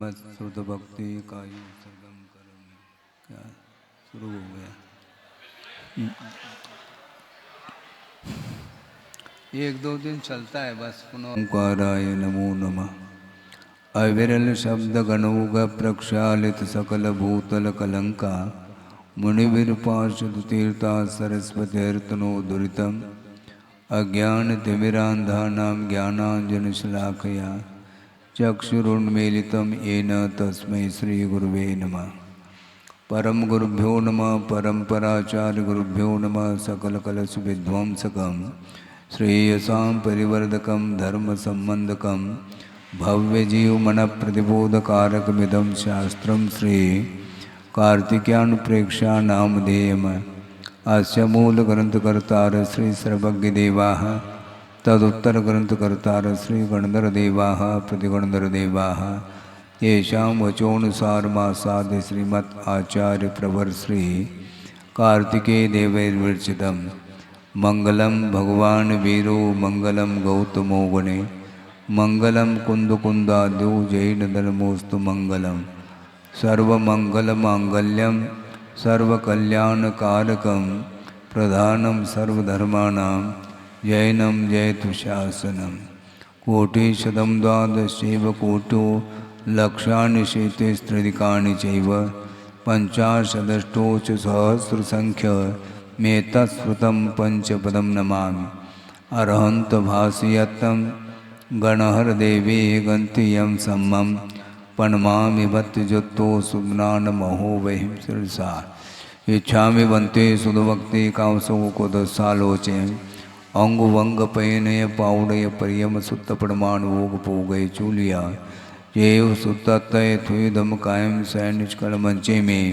मत श्रुत भक्ति का ही सरगम करम। क्या शुरू हो गया? एक दो दिन चलता है बस। पुनः ओंकाराय नमो नमः। अविरल शब्द गणुग प्रक्षालित सकल भूतल कलंका मुनिवीर पार्षद तीर्था सरस्वतीर्तनो दुरितम अज्ञान तिमिरांधानां ज्ञानांजनशलाकया चक्षुरुन्मीलितं येन तस्मै श्रीगुरुवे नमः। परम गुरुभ्यो नमः। परम्पराचार्य गुरुभ्यो नमः। सकलकलश विध्वंसकं श्रेयसां परिवर्धकं धर्म संबंधकं भव्यजीवमन प्रतिबोधकारकमिदं शास्त्रं श्री कार्तिकेयान प्रेक्षा नामधेयम् अस्य मूलग्रंथकर्तार श्री सर्वज्ञदेवाः तदुत्तरग्रंथकर्तार श्री गणधरदेवाः प्रतिगणधरदेवाः येषां वचोनुसारमासाद्य श्रीमत् आचार्य प्रवर श्री कार्तिकेय देवैर्विरचितं मंगलम भगवान वीरो मंगलम गौतमो गणे मंगलम कुंदकुंदाद्यो जैनधर्मोस्तु मंगलम सर्वमंगलमांगल्यम सर्वकल्याणकारकं प्रधानं सर्वधर्माणां जैनं जयतु शासनम्। कोटिशतं द्वादशैव कोटो लक्षाणि शेतेस्त्रिदिकानि चैव पञ्चाशदष्टोच सहस्रसङ्ख्य मेतत्स्मृतं पञ्चपदं नमामि। अरहन्तभासयत्तं गणहरदेवे गन्तियं सम्मं प्रणमामि भक्तिजुक्तो सुज्ञानमहो वहिं शिरसा इच्छामि बन्ते सुधभक्ति कामसुकोदसालोचे अंग वंग पयनय पाउडय परियम सुत्त परमाणु भोग पोगय चूलिया जेव सुत्तय थुदम कायम सैनिष्कल मंचे में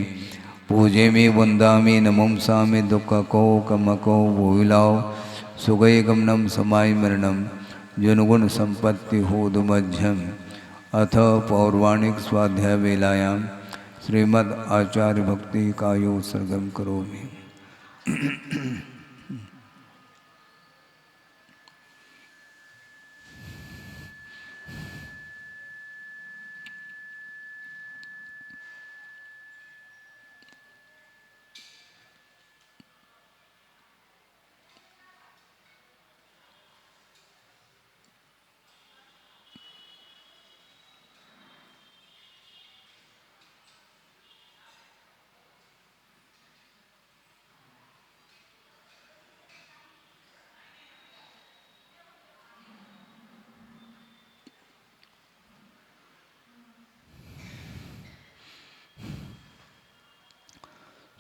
पूजे में वंदामी नमम सामे दुख को कमको भोलाओ सुगय गमनम समाय मरणम जनगुण संपत्ति होद मध्यम। अथ पौर्वाणिक स्वाध्याय वेलायाम श्रीमद् आचार्य भक्ति कायो सरगम करोमि।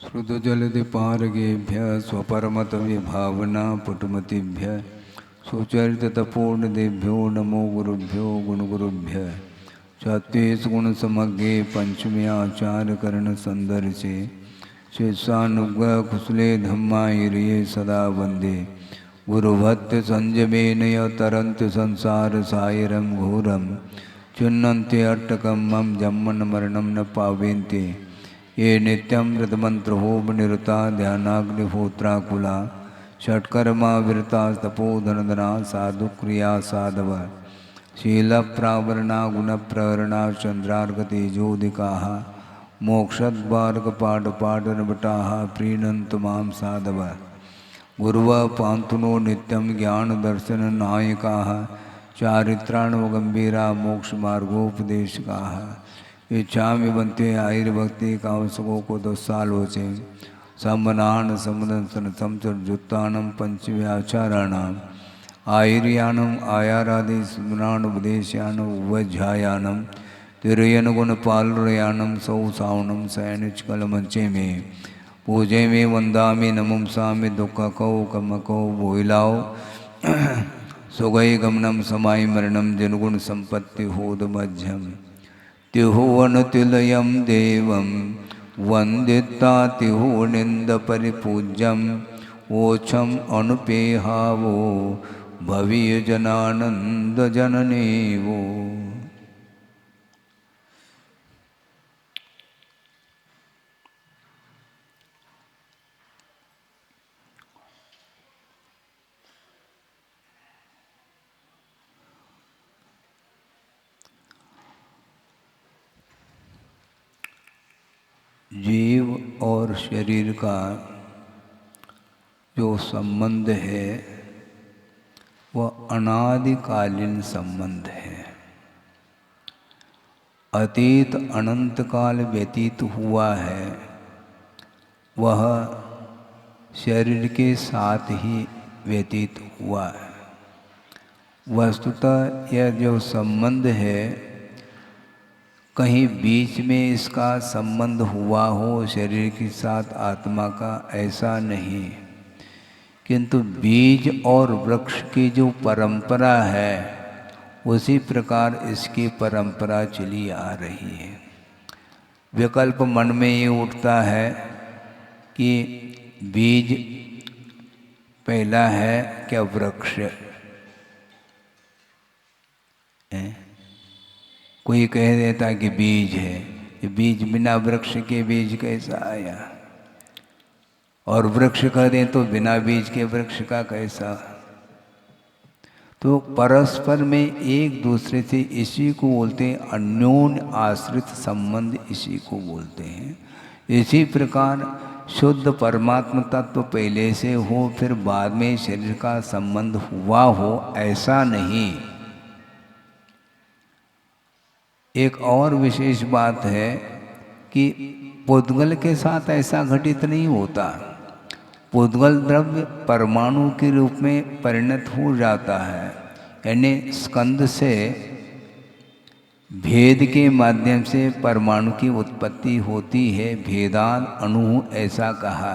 श्रुतजलधिपारगेभ्य स्वपरमत विभावना पुटमतिभ्य सुचरितपूर्णदेभ्यो नमो गुरुभ्यो गुणगुरुभ्य चत्वेश गुण समग्रे पंचमे आचार्य करण संदर्शे शिष्यानुग्रह कुशले धम्मायिरिये सदा वंदे गुरुभक्त संजमेन तरंत संसार सायरम घोरम चुन्नन्ते अट्टकम मम जम्मन मरणम न पावेन्ते ये नित्यं व्रतमंत्रोम निरता ध्यानाग्निहोत्राकुला षट्कर्मा विरता तपोधनधना साधुक्रिया साधव शीलप्रावरणा गुणप्रहरणा चंद्रार्कतेजोदिकाः मोक्षद्वारकपाटपाटनभटाः प्रीणन्तु मां साधव गुरुवः पान्तुनो नित्यं ज्ञानदर्शननायकाः चारित्राणवगम्भीरा मोक्षमार्गोपदेशकाः इच्छामि बन्ते आयुर्भक्ति कामसुको को दोसालोचे सम्मनान समदंसन समचर्जुत्तानं पंचव्याचाराणाम् आयुर्यानम् आयारादि स्मरणानुपदेशयानम् उवज्झायानं तिरयनुगुणपालुरयानं सौसावनं सैनिचकलमंचे में पूजे में वंदामि नमं सामि दुःखकौ कमकौ भोइलाओ सुगै गमनं समाय मरणं जनगुण संपत्ति होद मध्यम तिहुवनतिलयं देवं वन्दिता तिहुनिन्दपरिपूज्यं वोछम् अनुपेहावो भवीयजनानन्दजननेवो। जीव और शरीर का जो संबंध है वह अनादिकालीन संबंध है। अतीत अनंत काल व्यतीत हुआ है, वह शरीर के साथ ही व्यतीत हुआ है। वस्तुतः यह जो संबंध है, कहीं बीच में इसका संबंध हुआ हो शरीर के साथ आत्मा का, ऐसा नहीं, किंतु बीज और वृक्ष की जो परंपरा है उसी प्रकार इसकी परंपरा चली आ रही है। विकल्प मन में ये उठता है कि बीज पहला है क्या वृक्ष है? कोई कह देता कि बीज है, ये बीज बिना वृक्ष के बीज कैसा आया? और वृक्ष कह दें तो बिना बीज के वृक्ष का कैसा? तो परस्पर में एक दूसरे से इसी को बोलते हैं अन्योन्य आश्रित संबंध, इसी को बोलते हैं। इसी प्रकार शुद्ध परमात्मा तत्व पहले से हो फिर बाद में शरीर का संबंध हुआ हो, ऐसा नहीं। एक और विशेष बात है कि पुद्गल के साथ ऐसा घटित नहीं होता। पुद्गल द्रव्य परमाणु के रूप में परिणत हो जाता है, यानी स्कंद से भेद के माध्यम से परमाणु की उत्पत्ति होती है। भेदान अणु ऐसा कहा,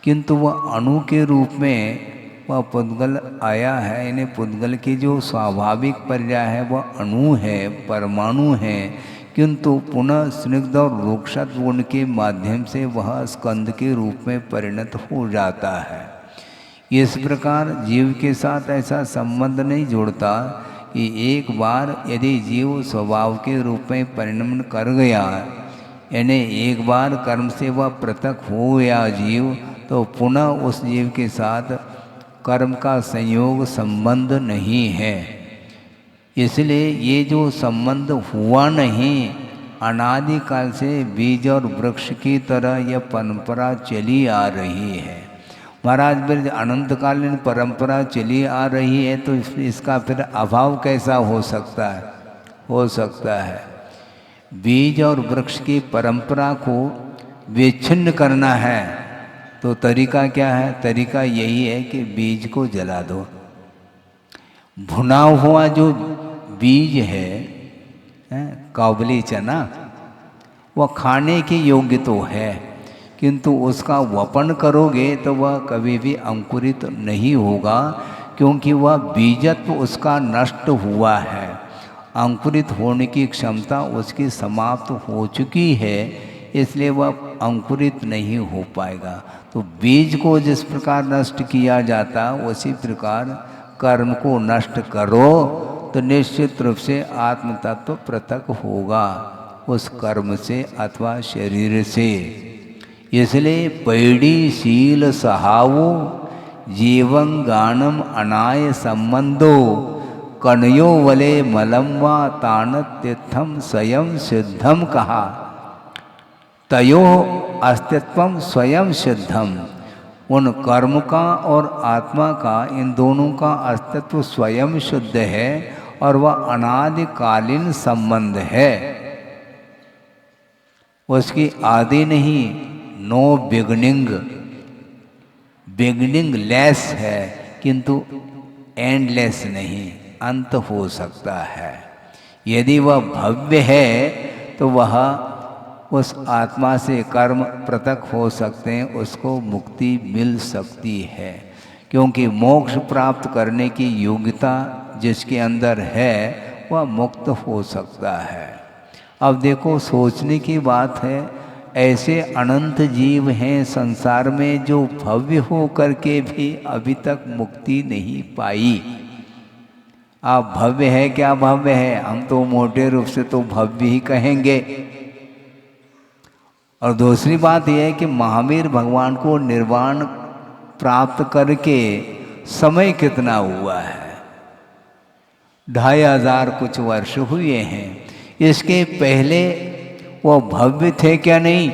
किंतु वह अणु के रूप में वह पुद्गल आया है। यानी पुद्गल की जो स्वाभाविक पर्याय है वह अणु है, परमाणु है, किंतु पुनः स्निग्ध और रूक्षत गुण के माध्यम से वह स्कंद के रूप में परिणत हो जाता है। इस प्रकार जीव के साथ ऐसा संबंध नहीं जुड़ता कि एक बार यदि जीव स्वभाव के रूप में परिणमन कर गया, यानी एक बार कर्म से वह पृथक हो गया जीव, तो पुनः उस जीव के साथ कर्म का संयोग संबंध नहीं है। इसलिए ये जो संबंध हुआ नहीं, अनादिकाल से बीज और वृक्ष की तरह यह परंपरा चली आ रही है। महाराज फिर अनंतकालीन परंपरा चली आ रही है तो इसका फिर अभाव कैसा हो सकता है? हो सकता है बीज और वृक्ष की परंपरा को विच्छिन्न करना है तो तरीका क्या है? तरीका यही है कि बीज को जला दो। भुना हुआ जो बीज है, काबुली चना, वह खाने के योग्य तो है, किंतु उसका वपन करोगे तो वह कभी भी अंकुरित नहीं होगा, क्योंकि वह बीजत्व उसका नष्ट हुआ है। अंकुरित होने की क्षमता उसकी समाप्त हो चुकी है, इसलिए वह अंकुरित नहीं हो पाएगा। तो बीज को जिस प्रकार नष्ट किया जाता उसी प्रकार कर्म को नष्ट करो तो निश्चित रूप से आत्म तत्व पृथक होगा उस कर्म से अथवा शरीर से। इसलिए पैड़ी शील सहावो जीवं गानम अनाय संबंधो कणयो वले मलम वा तानत्यथम स्वयं सिद्धम कहा। तयो अस्तित्वम स्वयं सिद्धम, उन कर्म का और आत्मा का, इन दोनों का अस्तित्व स्वयं शुद्ध है और वह अनादिकालीन संबंध है। उसकी आदि नहीं, नो बिगनिंग, बिगनिंग लेस है किंतु एंडलेस नहीं, अंत हो सकता है। यदि वह भव्य है तो वह उस आत्मा से कर्म पृथक हो सकते हैं, उसको मुक्ति मिल सकती है, क्योंकि मोक्ष प्राप्त करने की योग्यता जिसके अंदर है वह मुक्त हो सकता है। अब देखो, सोचने की बात है, ऐसे अनंत जीव हैं संसार में जो भव्य हो करके भी अभी तक मुक्ति नहीं पाई। आप भव्य है, क्या भव्य है? हम तो मोटे रूप से तो भव्य ही कहेंगे। और दूसरी बात यह है कि महावीर भगवान को निर्वाण प्राप्त करके समय कितना हुआ है? 2500 कुछ वर्ष हुए हैं। इसके पहले वो भव्य थे क्या? नहीं,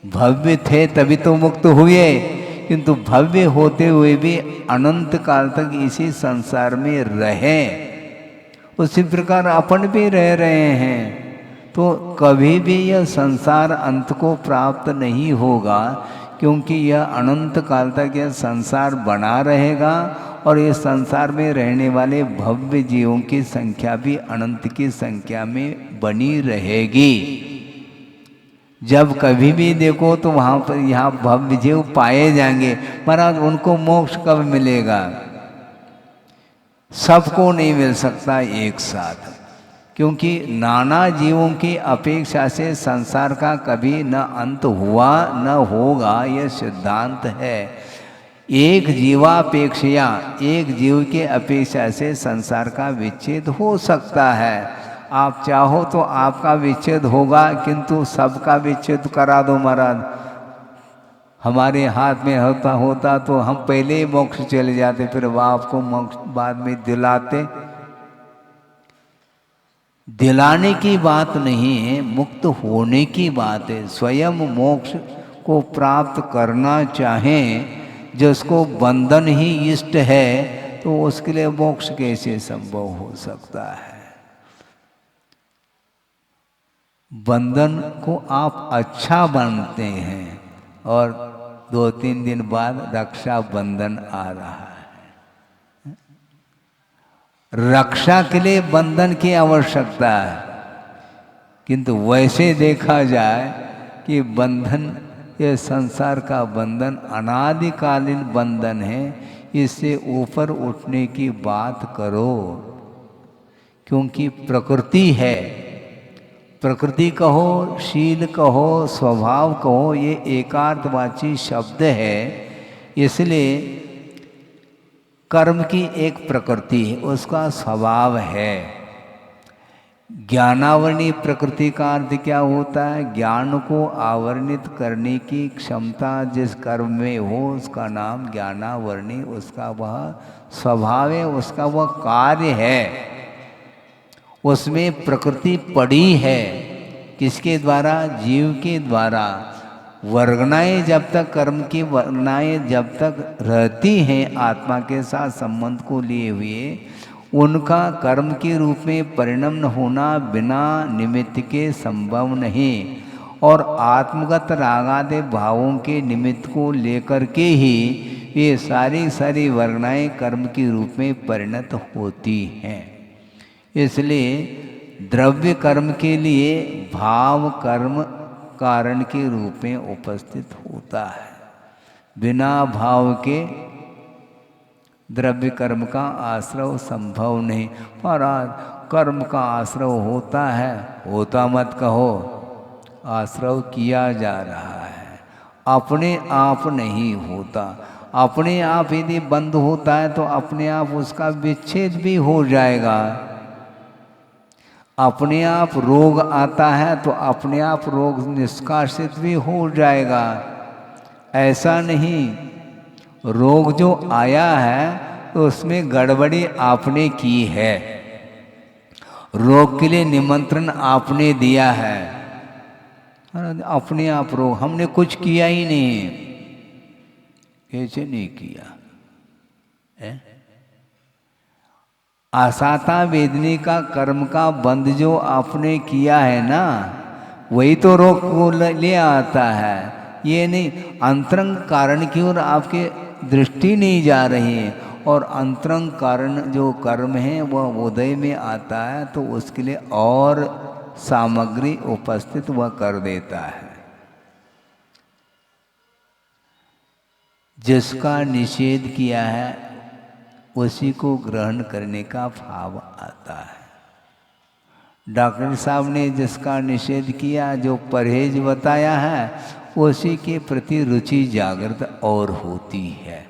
भव्य थे तभी तो मुक्त हुए, किंतु भव्य होते हुए भी अनंत काल तक इसी संसार में रहे। उसी प्रकार अपन भी रह रहे हैं, तो कभी भी यह संसार अंत को प्राप्त नहीं होगा, क्योंकि यह अनंत काल तक यह संसार बना रहेगा और ये संसार में रहने वाले भव्य जीवों की संख्या भी अनंत की संख्या में बनी रहेगी। जब कभी भी देखो तो वहाँ पर यहाँ भव्य जीव पाए जाएंगे। महाराज उनको मोक्ष कब मिलेगा? सबको नहीं मिल सकता एक साथ, क्योंकि नाना जीवों की अपेक्षा से संसार का कभी न अंत हुआ न होगा, यह सिद्धांत है। एक जीवापेक्षया, एक जीव के अपेक्षा से संसार का विच्छेद हो सकता है। आप चाहो तो आपका विच्छेद होगा, किंतु सबका विच्छेद करा दो महाराज, हमारे हाथ में होता तो हम पहले ही मोक्ष चले जाते, फिर वह आपको मोक्ष बाद में दिलाते। दिलाने की बात नहीं है, मुक्त होने की बात है। स्वयं मोक्ष को प्राप्त करना चाहें, जिसको बंधन ही इष्ट है, तो उसके लिए मोक्ष कैसे संभव हो सकता है? बंधन को आप अच्छा बनते हैं और 2-3 दिन बाद रक्षा बंधन आ रहा है। रक्षा के लिए बंधन की आवश्यकता है, किंतु वैसे देखा जाए कि बंधन, ये संसार का बंधन अनादिकालीन बंधन है, इससे ऊपर उठने की बात करो। क्योंकि प्रकृति है, प्रकृति कहो, शील कहो, स्वभाव कहो, ये एकार्थवाची शब्द है। इसलिए कर्म की एक प्रकृति है, उसका स्वभाव है। ज्ञानावरणी प्रकृति का अर्थ क्या होता है? ज्ञान को आवरणित करने की क्षमता जिस कर्म में हो, उसका नाम ज्ञानावरणी, उसका वह स्वभाव है, उसका वह कार्य है। उसमें प्रकृति पड़ी है, किसके द्वारा? जीव के द्वारा। वर्गनाएं जब तक, कर्म की वर्गनाएं जब तक रहती हैं आत्मा के साथ संबंध को लिए हुए, उनका कर्म के रूप में परिणमन होना बिना निमित्त के संभव नहीं। और आत्मगत रागादि भावों के निमित्त को लेकर के ही ये सारी सारी वर्गनाएं कर्म के रूप में परिणत होती हैं। इसलिए द्रव्य कर्म के लिए भाव कर्म कारण के रूप में उपस्थित होता है। बिना भाव के द्रव्य कर्म का आश्रव संभव नहीं। पर कर्म का आश्रव होता है, होता मत कहो, आश्रव किया जा रहा है, अपने आप नहीं होता। अपने आप यदि बंद होता है तो अपने आप उसका विच्छेद भी हो जाएगा। अपने आप रोग आता है तो अपने आप रोग निष्कासित भी हो जाएगा। ऐसा नहीं, रोग जो आया है तो उसमें गड़बड़ी आपने की है, रोग के लिए निमंत्रण आपने दिया है। अपने आप रोग, हमने कुछ किया ही नहीं, कैसे नहीं किया है? आसाता वेदनी का कर्म का बंध जो आपने किया है ना, वही तो रोग को ले आता है। ये नहीं, अंतरंग कारण की ओर आपके दृष्टि नहीं जा रही है, और अंतरंग कारण जो कर्म है वह उदय में आता है, तो उसके लिए और सामग्री उपस्थित वह कर देता है। जिसका निषेध किया है उसी को ग्रहण करने का भाव आता है। डॉक्टर साहब ने जिसका निषेध किया, जो परहेज बताया है, उसी के प्रति रुचि जागृत और होती है।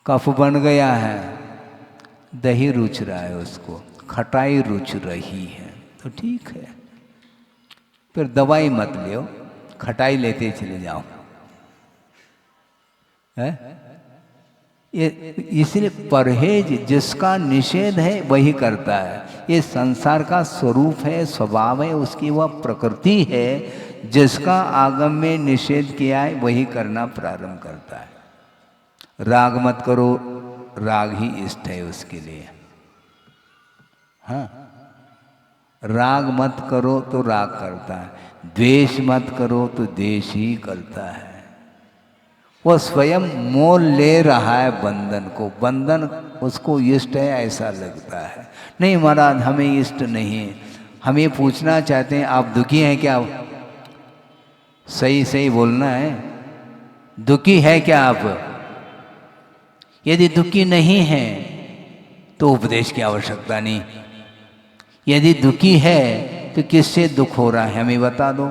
कफ बन गया है, दही रुच रहा है, उसको खटाई रुच रही है, तो ठीक है, फिर दवाई मत लो, खटाई लेते चले जाओ। है? ये इसलिए परहेज जिसका निषेध है वही करता है। ये संसार का स्वरूप है, स्वभाव है, उसकी वह प्रकृति है। जिसका आगम में निषेध किया है वही करना प्रारंभ करता है। राग मत करो, राग ही इष्ट है उसके लिए। हाँ, राग मत करो तो राग करता है, द्वेष मत करो तो द्वेष ही करता है। वो स्वयं मोल ले रहा है बंधन को, बंधन उसको इष्ट है ऐसा लगता है। नहीं महाराज हमें इष्ट नहीं है। हम ये पूछना चाहते हैं आप दुखी हैं क्या? सही सही बोलना है, दुखी है क्या आप? यदि दुखी नहीं है तो उपदेश की आवश्यकता नहीं। यदि दुखी है तो किससे दुख हो रहा है हमें बता दो,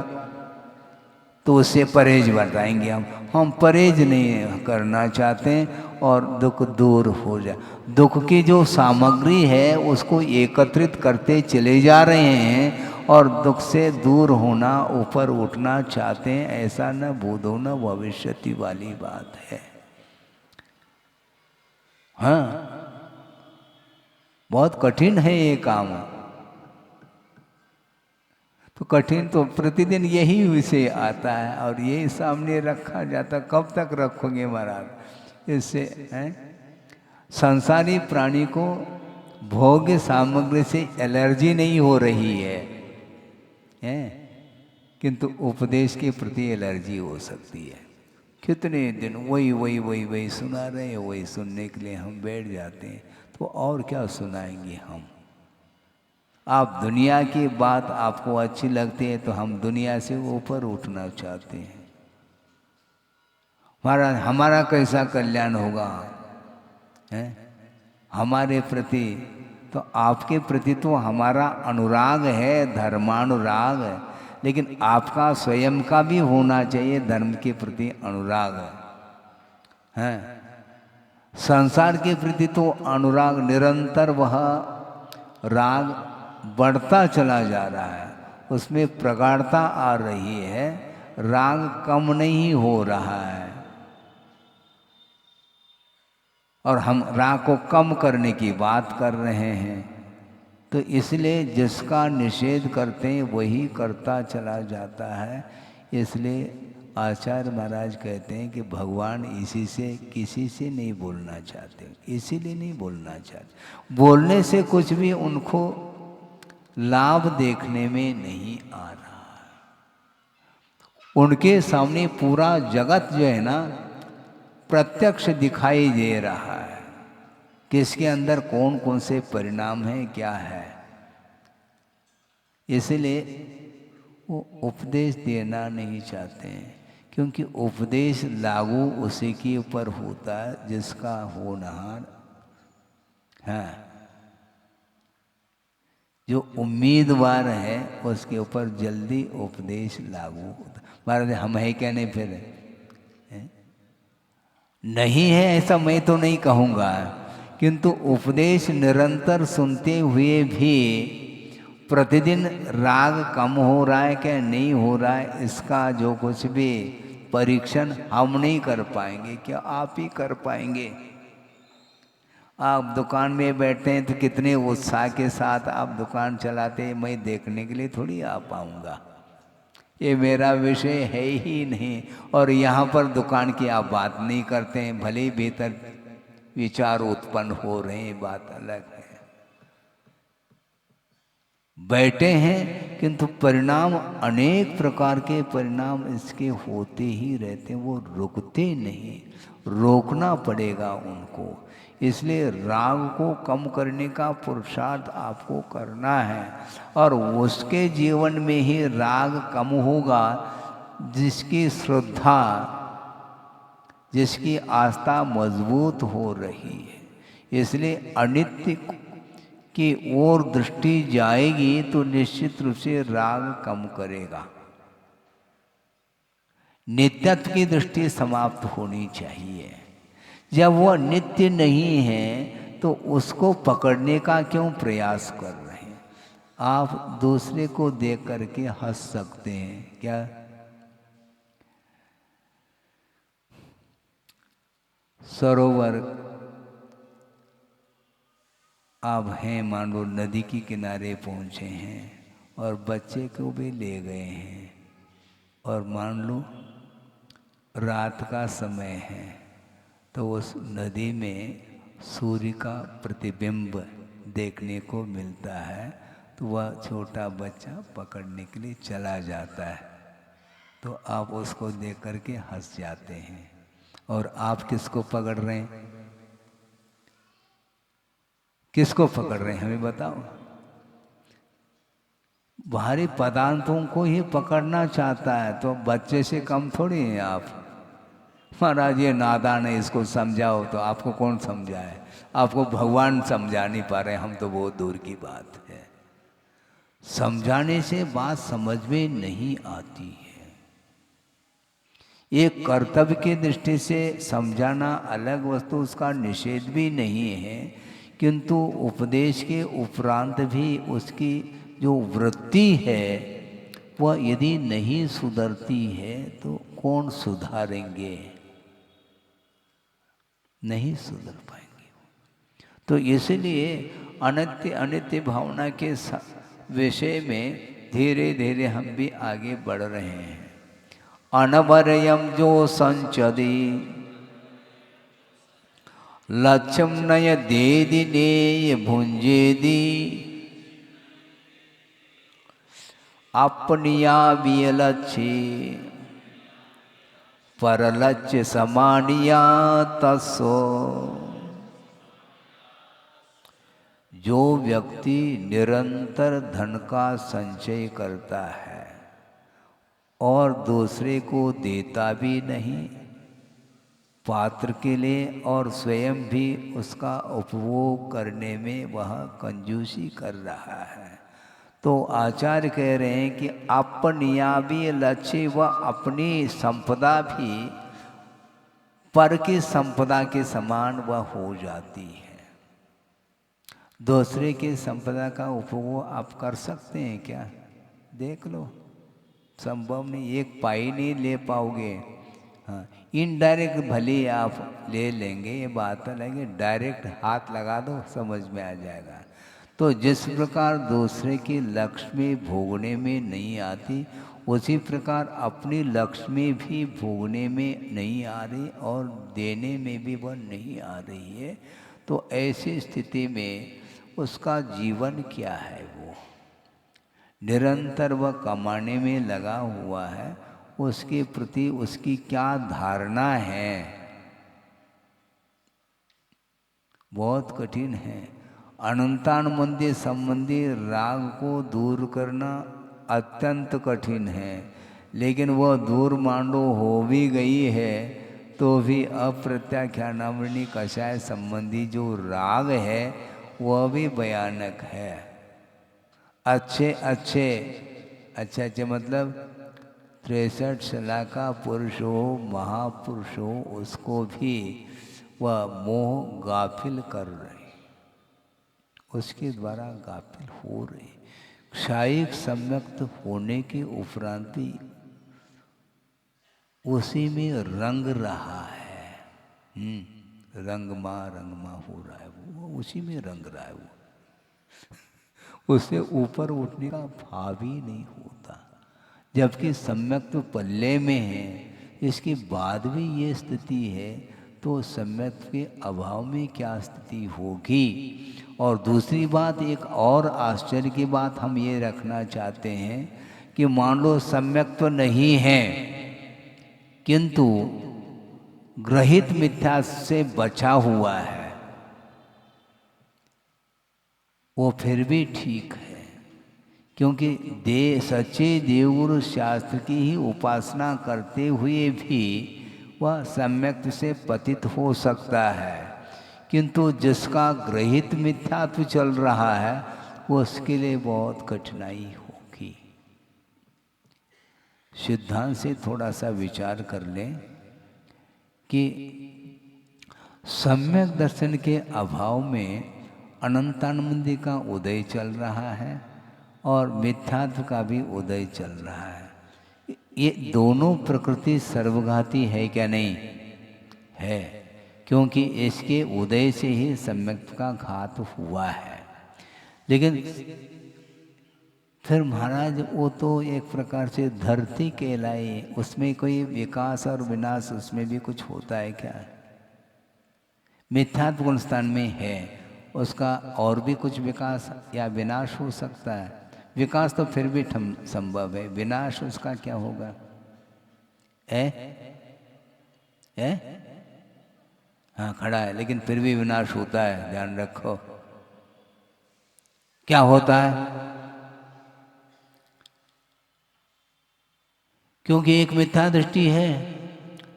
तो उससे परहेज बताएंगे हम परहेज नहीं करना चाहते हैं और दुख दूर हो जाए। दुख की जो सामग्री है उसको एकत्रित करते चले जा रहे हैं और दुख से दूर होना, ऊपर उठना चाहते हैं, ऐसा न भूतो न भविष्यति वाली बात है। हाँ, बहुत कठिन है ये काम। तो कठिन तो प्रतिदिन यही विषय आता है और यही सामने रखा जाता। कब तक रखोगे महाराज? इससे संसारी प्राणी को भोग्य सामग्री से एलर्जी नहीं हो रही है, किंतु उपदेश के प्रति एलर्जी हो सकती है। कितने दिन वही वही वही वही सुना रहे हैं, वही सुनने के लिए हम बैठ जाते हैं। तो और क्या सुनाएंगे हम? आप दुनिया की बात आपको अच्छी लगती है तो हम दुनिया से ऊपर उठना चाहते हैं। हमारा कैसा कल्याण होगा हमारे प्रति? तो आपके प्रति तो हमारा अनुराग है, धर्मानुराग है, लेकिन आपका स्वयं का भी होना चाहिए धर्म के प्रति अनुराग है। संसार के प्रति तो अनुराग निरंतर, वह राग बढ़ता चला जा रहा है, उसमें प्रगाढ़ता आ रही है, राग कम नहीं हो रहा है। और हम राग को कम करने की बात कर रहे हैं। तो इसलिए जिसका निषेध करते हैं वही करता चला जाता है। इसलिए आचार्य महाराज कहते हैं कि भगवान इसी से किसी से नहीं बोलना चाहते, इसीलिए नहीं बोलना चाहते। बोलने से कुछ भी उनको लाभ देखने में नहीं आ रहा है। उनके सामने पूरा जगत जो है ना प्रत्यक्ष दिखाई दे रहा है कि इसके अंदर कौन कौन से परिणाम हैं, क्या है। इसलिए वो उपदेश देना नहीं चाहते हैं, क्योंकि उपदेश लागू उसी के ऊपर होता है जिसका होनहार है। जो उम्मीदवार है उसके ऊपर जल्दी उपदेश लागू होता। महाराज हम है क्या? नहीं फिर नहीं है ऐसा मैं तो नहीं कहूँगा, किंतु उपदेश निरंतर सुनते हुए भी प्रतिदिन राग कम हो रहा है क्या नहीं हो रहा है, इसका जो कुछ भी परीक्षण हम नहीं कर पाएंगे। क्या आप ही कर पाएंगे? आप दुकान में बैठते हैं तो कितने उत्साह के साथ आप दुकान चलाते हैं, मैं देखने के लिए थोड़ी आ पाऊँगा, ये मेरा विषय है ही नहीं। और यहाँ पर दुकान की आप बात नहीं करते हैं, भले ही भीतर विचार उत्पन्न हो रहे हैं, बात अलग है। बैठे हैं किंतु परिणाम, अनेक प्रकार के परिणाम इसके होते ही रहते हैं, वो रुकते नहीं, रोकना पड़ेगा उनको। इसलिए राग को कम करने का पुरुषार्थ आपको करना है और उसके जीवन में ही राग कम होगा जिसकी श्रद्धा, जिसकी आस्था मजबूत हो रही है। इसलिए अनित्य की ओर दृष्टि जाएगी तो निश्चित रूप से राग कम करेगा। नित्यत्व की दृष्टि समाप्त होनी चाहिए। जब वह नित्य नहीं है तो उसको पकड़ने का क्यों प्रयास कर रहे हैं? आप दूसरे को देख करके हंस सकते हैं क्या? सरोवर आप हैं मान लो नदी के किनारे पहुँचे हैं और बच्चे को भी ले गए हैं, और मान लो रात का समय है, तो उस नदी में सूर्य का प्रतिबिंब देखने को मिलता है, तो वह छोटा बच्चा पकड़ने के लिए चला जाता है, तो आप उसको देख कर के हंस जाते हैं। और आप किसको पकड़ रहे हैं? किसको पकड़ रहे हैं हमें बताओ? बाहरी पदार्थों को ही पकड़ना चाहता है, तो बच्चे से कम थोड़ी हैं आप। महाराज ये नादान है, इसको समझाओ, तो आपको कौन समझाए? आपको भगवान समझा नहीं पा रहे, हम तो बहुत दूर की बात है। समझाने से बात समझ में नहीं आती है। एक कर्तव्य की दृष्टि से समझाना अलग वस्तु, उसका निषेध भी नहीं है, किंतु उपदेश के उपरांत भी उसकी जो वृत्ति है वह यदि नहीं सुधरती है तो कौन सुधारेंगे? नहीं सुधर पाएंगे। तो इसलिए अनित्य अनित्य भावना के विषय में धीरे धीरे हम भी आगे बढ़ रहे हैं। अनवरयम जो संचदी लक्ष्यम नय देदी नेय भुंजेदी अपनिया विलक्ष्य परलक्ष्य समानिया तस्सो। जो व्यक्ति निरंतर धन का संचय करता है और दूसरे को देता भी नहीं पात्र के लिए, और स्वयं भी उसका उपभोग करने में वह कंजूसी कर रहा है, तो आचार्य कह रहे हैं कि अपनियाबी लक्ष्य व अपनी संपदा भी पर की संपदा के समान वह हो जाती है। दूसरे की संपदा का उपभोग आप कर सकते हैं क्या? देख लो, संभव नहीं, एक पाई नहीं ले पाओगे। हाँ, इनडायरेक्ट भले आप ले लेंगे, ये बात अलग है, डायरेक्ट हाथ लगा दो समझ में आ जाएगा। तो जिस प्रकार दूसरे की लक्ष्मी भोगने में नहीं आती, उसी प्रकार अपनी लक्ष्मी भी भोगने में नहीं आ रही और देने में भी वह नहीं आ रही है। तो ऐसी स्थिति में उसका जीवन क्या है? वो निरंतर वह कमाने में लगा हुआ है, उसके प्रति उसकी क्या धारणा है? बहुत कठिन है। अनंतानुबंधी संबंधी राग को दूर करना अत्यंत कठिन है, लेकिन वह दूर मांडो हो भी गई है तो भी अप्रत्याख्यानावृणी कषाय संबंधी जो राग है वह भी भयानक है। अच्छे अच्छे अच्छे अच्छे मतलब 63 साल का पुरुष हो, महापुरुष हो, उसको भी वह मोह गाफिल कर रहे, उसके द्वारा गाफिल हो रहे। क्षायिक सम्यक्त होने के उपरांत भी उसी में रंग रहा है। रंगमा हो रहा है, वो उसी में रंग रहा है। वो उससे ऊपर उठने का भाव ही नहीं होता, जबकि सम्यक्त पल्ले में है। इसके बाद भी ये स्थिति है तो सम्यक्त के अभाव में क्या स्थिति होगी? और दूसरी बात, एक और आश्चर्य की बात हम ये रखना चाहते हैं कि मान लो सम्यक्त तो नहीं है, किंतु ग्रहित मिथ्या से बचा हुआ है, वो फिर भी ठीक है, क्योंकि सच्चे देवगुरु शास्त्र की ही उपासना करते हुए भी वह सम्यक्त से पतित हो सकता है, किंतु जिसका ग्रहित मिथ्यात्व चल रहा है वो उसके लिए बहुत कठिनाई होगी। सिद्धांत से थोड़ा सा विचार कर लें कि सम्यक दर्शन के अभाव में अनंतानंदी का उदय चल रहा है और मिथ्यात्व का भी उदय चल रहा है। ये दोनों प्रकृति सर्वघाती है क्या? नहीं है। क्योंकि इसके उदय से ही सम्यक का घात हुआ है। लेकिन फिर महाराज वो तो एक प्रकार से धरती कहलाई, उसमें कोई विकास और विनाश उसमें भी कुछ होता है क्या? मिथ्यात्व गुण स्थान में है, उसका और भी कुछ विकास या विनाश हो सकता है। विकास तो फिर भी संभव है, विनाश उसका क्या होगा? हाँ खड़ा है, लेकिन फिर भी विनाश होता है, ध्यान रखो। क्या होता है? क्योंकि एक मिथ्या दृष्टि है,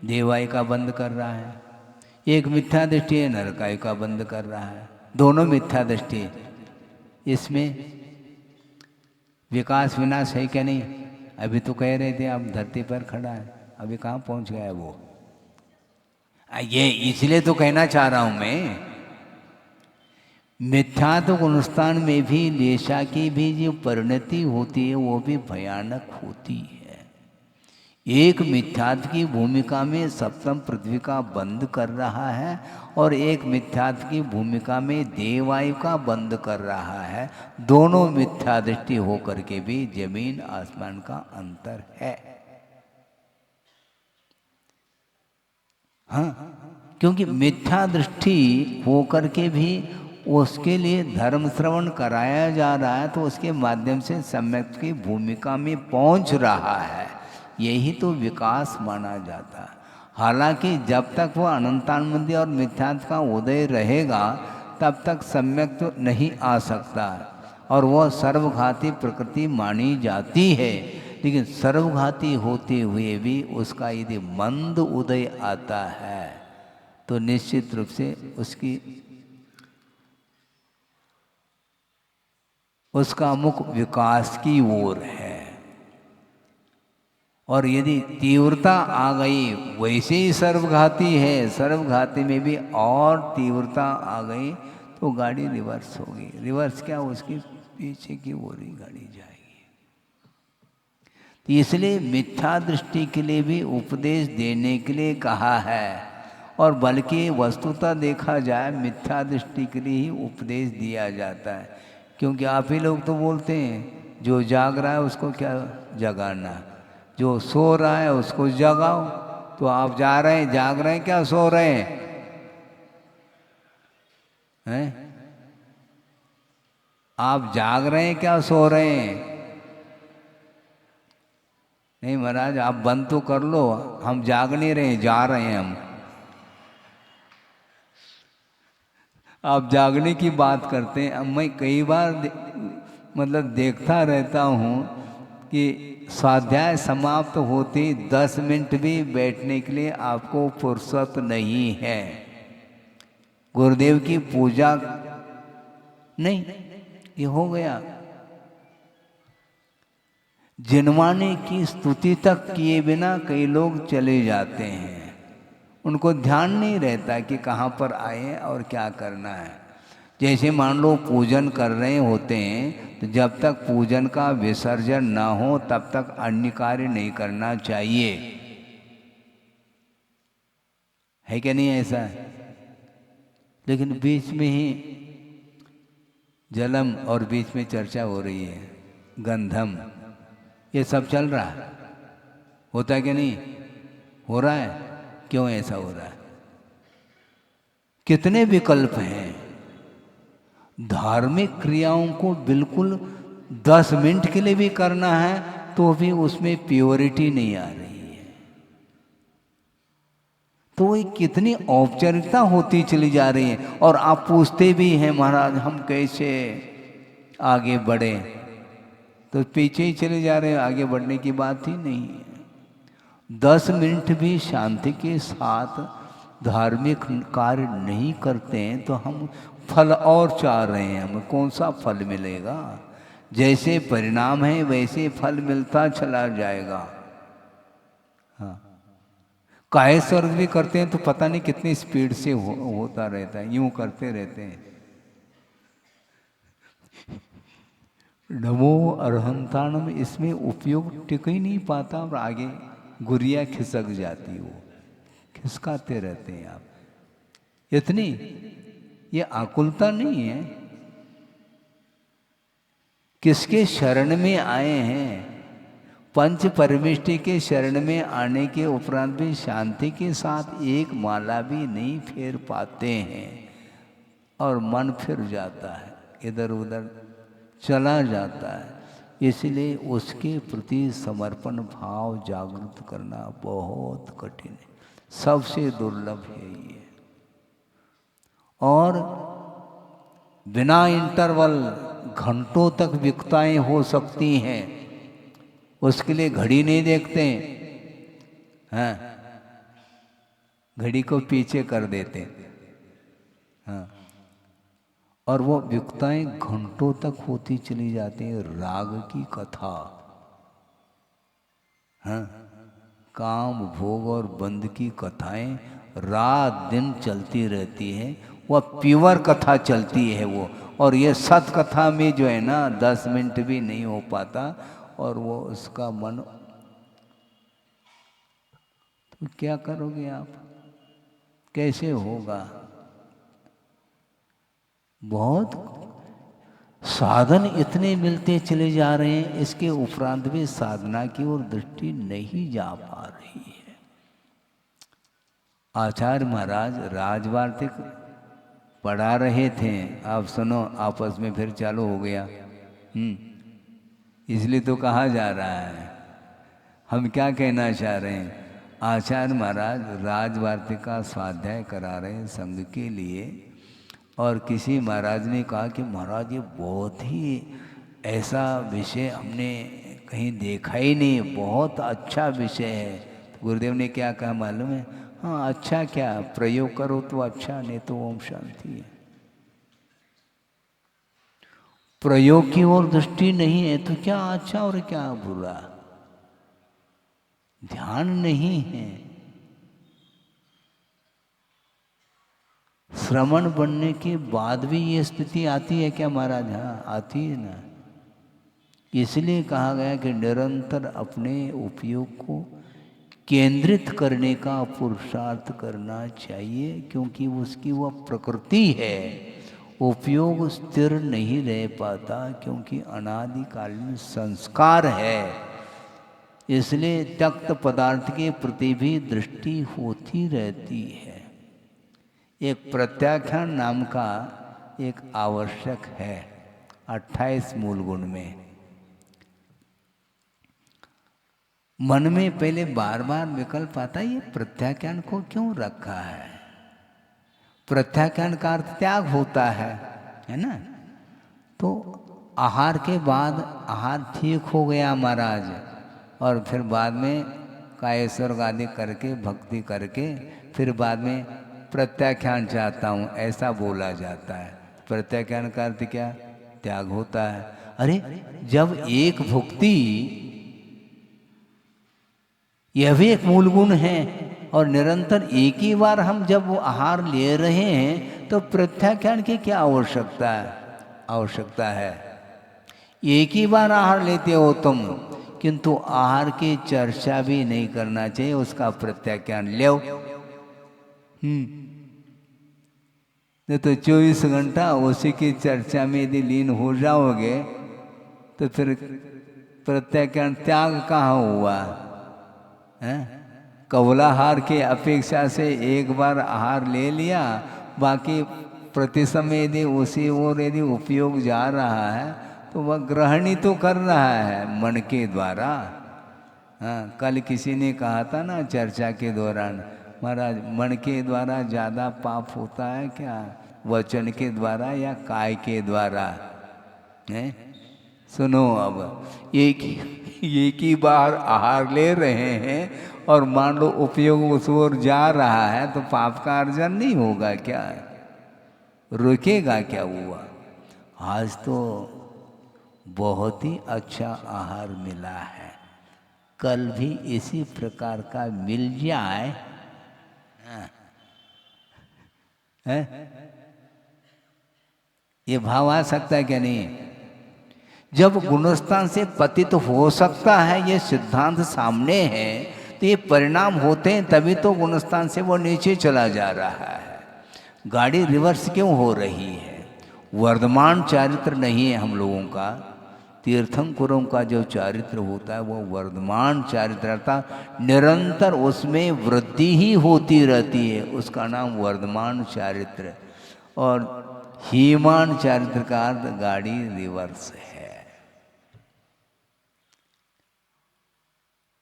देवाई का बंद कर रहा है, एक मिथ्या दृष्टि है, नरकाई का बंद कर रहा है, दोनों मिथ्या दृष्टि। इसमें विकास विनाश है क्या नहीं? अभी तो कह रहे थे आप धरती पर खड़ा है, अभी कहाँ पहुंच गया वो? ये इसलिए तो कहना चाह रहा हूं मैं, मिथ्यात्व गुणस्थान में भी लेशा की भी जो परिणति होती है वो भी भयानक होती है। एक मिथ्यात्व की भूमिका में सप्तम पृथ्वी का बंद कर रहा है और एक मिथ्यात्व की भूमिका में देवायु का बंद कर रहा है। दोनों मिथ्या दृष्टि होकर के भी जमीन आसमान का अंतर है। हाँ, क्योंकि मिथ्या दृष्टि होकर के भी उसके लिए धर्म श्रवण कराया जा रहा है, तो उसके माध्यम से सम्यक की भूमिका में पहुंच रहा है। यही तो विकास माना जाता है। हालांकि जब तक वह अनंतानंदी और मिथ्यात्व का उदय रहेगा तब तक सम्यक तो नहीं आ सकता, और वह सर्वघाती प्रकृति मानी जाती है। लेकिन सर्वघाती होते हुए भी उसका यदि मंद उदय आता है तो निश्चित रूप से उसका मुख विकास की ओर है। और यदि तीव्रता आ गई, वैसे ही सर्वघाती है, सर्वघाती में भी और तीव्रता आ गई तो गाड़ी रिवर्स होगी। रिवर्स क्या, उसकी पीछे की ओर ही गाड़ी जाएगी। तो इसलिए मिथ्या दृष्टि के लिए भी उपदेश देने के लिए कहा है, और बल्कि वस्तुतः देखा जाए मिथ्या दृष्टि के लिए ही उपदेश दिया जाता है। क्योंकि आप ही लोग तो बोलते हैं जो जाग रहा है उसको क्या जगाना, जो सो रहा है उसको जगाओ। तो आप जा रहे हैं, जाग रहे हैं क्या सो रहे हैं? आप जाग रहे हैं क्या सो रहे हैं? नहीं महाराज, आप बंद तो कर लो, हम जाग नहीं रहे, जा रहे हैं हम। आप जागने की बात करते हैं। अब मैं कई बार मतलब देखता रहता हूँ कि स्वाध्याय समाप्त होते 10 मिनट भी बैठने के लिए आपको फुर्सत नहीं है। गुरुदेव की पूजा नहीं, ये हो गया। जिनवाने की स्तुति तक किए बिना कई लोग चले जाते हैं, उनको ध्यान नहीं रहता कि कहाँ पर आए और क्या करना है। जैसे मान लो पूजन कर रहे होते हैं, तो जब तक पूजन का विसर्जन ना हो तब तक अन्य कार्य नहीं करना चाहिए, है क्या नहीं ऐसा? लेकिन बीच में ही जलम और बीच में चर्चा हो रही है, गंधम, ये सब चल रहा है, होता है कि नहीं हो रहा है? क्यों ऐसा हो रहा है? कितने विकल्प हैं। धार्मिक क्रियाओं को बिल्कुल 10 मिनट के लिए भी करना है तो भी उसमें प्योरिटी नहीं आ रही है। तो वो कितनी औपचारिकता होती चली जा रही है। और आप पूछते भी हैं महाराज हम कैसे आगे बढ़े, तो पीछे ही चले जा रहे हैं, आगे बढ़ने की बात ही नहीं है। 10 मिनट भी शांति के साथ धार्मिक कार्य नहीं करते हैं तो हम फल और चाह रहे हैं, हमें कौन सा फल मिलेगा? जैसे परिणाम है वैसे फल मिलता चला जाएगा। हाँ, काहे स्वर्ग भी करते हैं तो पता नहीं कितनी स्पीड से होता रहता है, यूं करते रहते हैं। नमो अरहंताणम, इसमें उपयोग टिक ही नहीं पाता और आगे गुरिया खिसक जाती, वो खिसकाते रहते हैं आप। इतनी ये आकुलता नहीं है। किसके शरण में आए हैं? पंच परमेष्टि के शरण में आने के उपरांत भी शांति के साथ एक माला भी नहीं फेर पाते हैं और मन फिर जाता है, इधर उधर चला जाता है। इसलिए उसके प्रति समर्पण भाव जागृत करना बहुत कठिन है, सबसे दुर्लभ है ये। और बिना इंटरवल घंटों तक विकताएं हो सकती हैं, उसके लिए घड़ी नहीं देखते हैं, घड़ी को पीछे कर देते हैं, और वो विकताएं घंटों तक होती चली जाती हैं। राग की कथा, हाँ, काम भोग और बंध की कथाएं रात दिन चलती रहती है। वह प्योर कथा चलती है वो, और ये सत कथा में जो है ना 10 मिनट भी नहीं हो पाता, और वो उसका मन, तो क्या करोगे आप, कैसे होगा? बहुत साधन इतने मिलते चले जा रहे हैं, इसके उपरांत भी साधना की ओर दृष्टि नहीं जा पा रही है। आचार्य महाराज राजवार्तिक पढ़ा रहे थे, आप सुनो, आपस में फिर चालू हो गया। इसलिए तो कहा जा रहा है। हम क्या कहना चाह रहे हैं? आचार्य महाराज राजवार्तिक का स्वाध्याय करा रहे हैं संघ के लिए, और किसी महाराज ने कहा कि महाराज ये बहुत ही ऐसा विषय हमने कहीं देखा ही नहीं, बहुत अच्छा विषय है। तो गुरुदेव ने क्या कहा मालूम है? हाँ, अच्छा क्या, प्रयोग करो तो अच्छा, नहीं तो ओम शांति है। प्रयोग की ओर दृष्टि नहीं है तो क्या अच्छा और क्या बुरा, ध्यान नहीं है। श्रवण बनने के बाद भी ये स्थिति आती है क्या महाराज? हाँ, आती है ना। इसलिए कहा गया कि निरंतर अपने उपयोग को केंद्रित करने का पुरुषार्थ करना चाहिए, क्योंकि उसकी वह प्रकृति है। उपयोग स्थिर नहीं रह पाता क्योंकि अनादिकालीन संस्कार है। इसलिए त्यक्त पदार्थ के प्रति भी दृष्टि होती रहती है। एक प्रत्याख्यान नाम का एक आवश्यक है 28 मूल गुण में। मन में पहले बार बार विकल्प आता है, ये प्रत्याख्यान को क्यों रखा है? प्रत्याख्यान का अर्थ त्याग होता है ना। तो आहार के बाद आहार ठीक हो गया महाराज, और फिर बाद में कायेश्वर आदि करके भक्ति करके फिर बाद में प्रत्याख्यान चाहता हूँ, ऐसा बोला जाता है। प्रत्याख्यान का अर्थ क्या? त्याग होता है। अरे जब एक भुक्ति, यह भी एक मूल गुण है, और निरंतर एक ही बार हम जब वो आहार ले रहे हैं तो प्रत्याख्यान की क्या आवश्यकता है? एक ही बार आहार लेते हो तुम, किंतु आहार की चर्चा भी नहीं करना चाहिए, उसका प्रत्याख्यान लो। नहीं तो 24 घंटा उसी की चर्चा में यदि लीन हो जाओगे तो फिर प्रत्याख्यान त्याग कहाँ हुआ है? कवलाहार की अपेक्षा से एक बार आहार ले लिया, बाकी प्रति समय यदि उसी ओर यदि उपयोग जा रहा है तो वह ग्रहण ही तो कर रहा है मन के द्वारा। हाँ, कल किसी ने कहा था ना चर्चा के दौरान, महाराज मन के द्वारा ज़्यादा पाप होता है क्या, वचन के द्वारा या काय के द्वारा? है सुनो, अब एक ही बार आहार ले रहे हैं और मान लो उपयोग उस ओर जा रहा है तो पाप का अर्जन नहीं होगा क्या? रुकेगा क्या हुआ? आज तो बहुत ही अच्छा आहार मिला है, कल भी इसी प्रकार का मिल जाए, है? ये भाव आ सकता है क्या? नहीं। जब गुणस्थान से पतित हो सकता है, ये सिद्धांत सामने है, तो ये परिणाम होते हैं, तभी तो गुणस्थान से वो नीचे चला जा रहा है। गाड़ी रिवर्स क्यों हो रही है? वर्धमान चारित्र नहीं है हम लोगों का। तीर्थंकरों का जो चारित्र होता है वो वर्धमान चारित्र अर्थात निरंतर उसमें वृद्धि ही होती रहती है, उसका नाम वर्धमान चारित्र। और हीमान चारित्र का अर्थ गाड़ी रिवर्स है।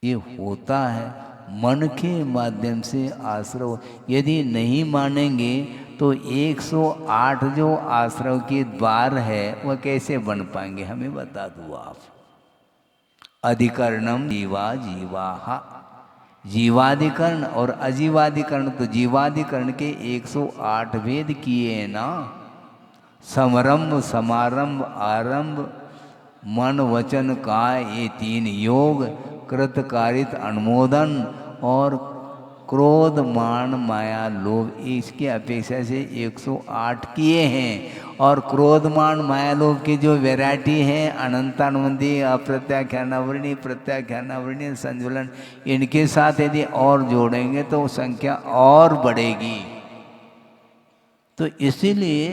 ये होता है मन के माध्यम से आश्रव। यदि नहीं मानेंगे तो 108 जो आश्रव के द्वार है वह कैसे बन पाएंगे? हमें बता दो आप। अधिकरणम जीवा जीवाहा, जीवाधिकरण और अजीवाधिकरण। तो जीवाधिकरण के 108 भेद किए ना। समरंभ, समारंभ, आरंभ, मन वचन काय, ये 3 योग, कृतकारित अनुमोदन और क्रोध मान माया लोभ, इसकी अपेक्षा से 108 किए हैं। और क्रोध मान माया लोभ की जो वैरायटी है अनंतानुबंधी, अप्रत्याख्यानावृणी, प्रत्याख्यानावृणी, संजुलन, इनके साथ यदि और जोड़ेंगे तो संख्या और बढ़ेगी। तो इसीलिए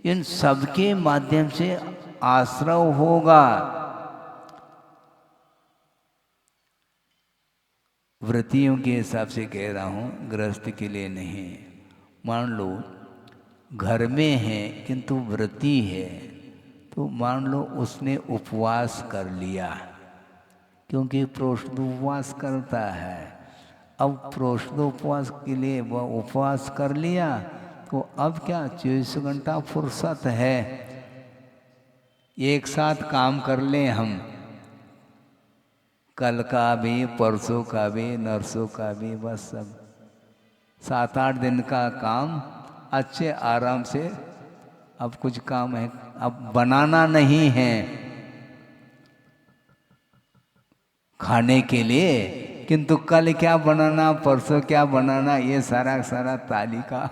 इन सबके माध्यम से आश्रव होगा। व्रतियों के हिसाब से कह रहा हूँ, गृहस्थ के लिए नहीं। मान लो घर में है किंतु व्रती है, तो मान लो उसने उपवास कर लिया, क्योंकि प्रोष्ठोपवास करता है। अब प्रोष्ठोपवास के लिए वह उपवास कर लिया, तो अब क्या 24 घंटा फुर्सत है, एक साथ काम कर लें हम, कल का भी, परसों का भी, नरसों का भी, बस सब 7-8 दिन का काम अच्छे आराम से। अब कुछ काम है, अब बनाना नहीं है खाने के लिए, किंतु कल क्या बनाना, परसों क्या बनाना, ये सारा तालिका,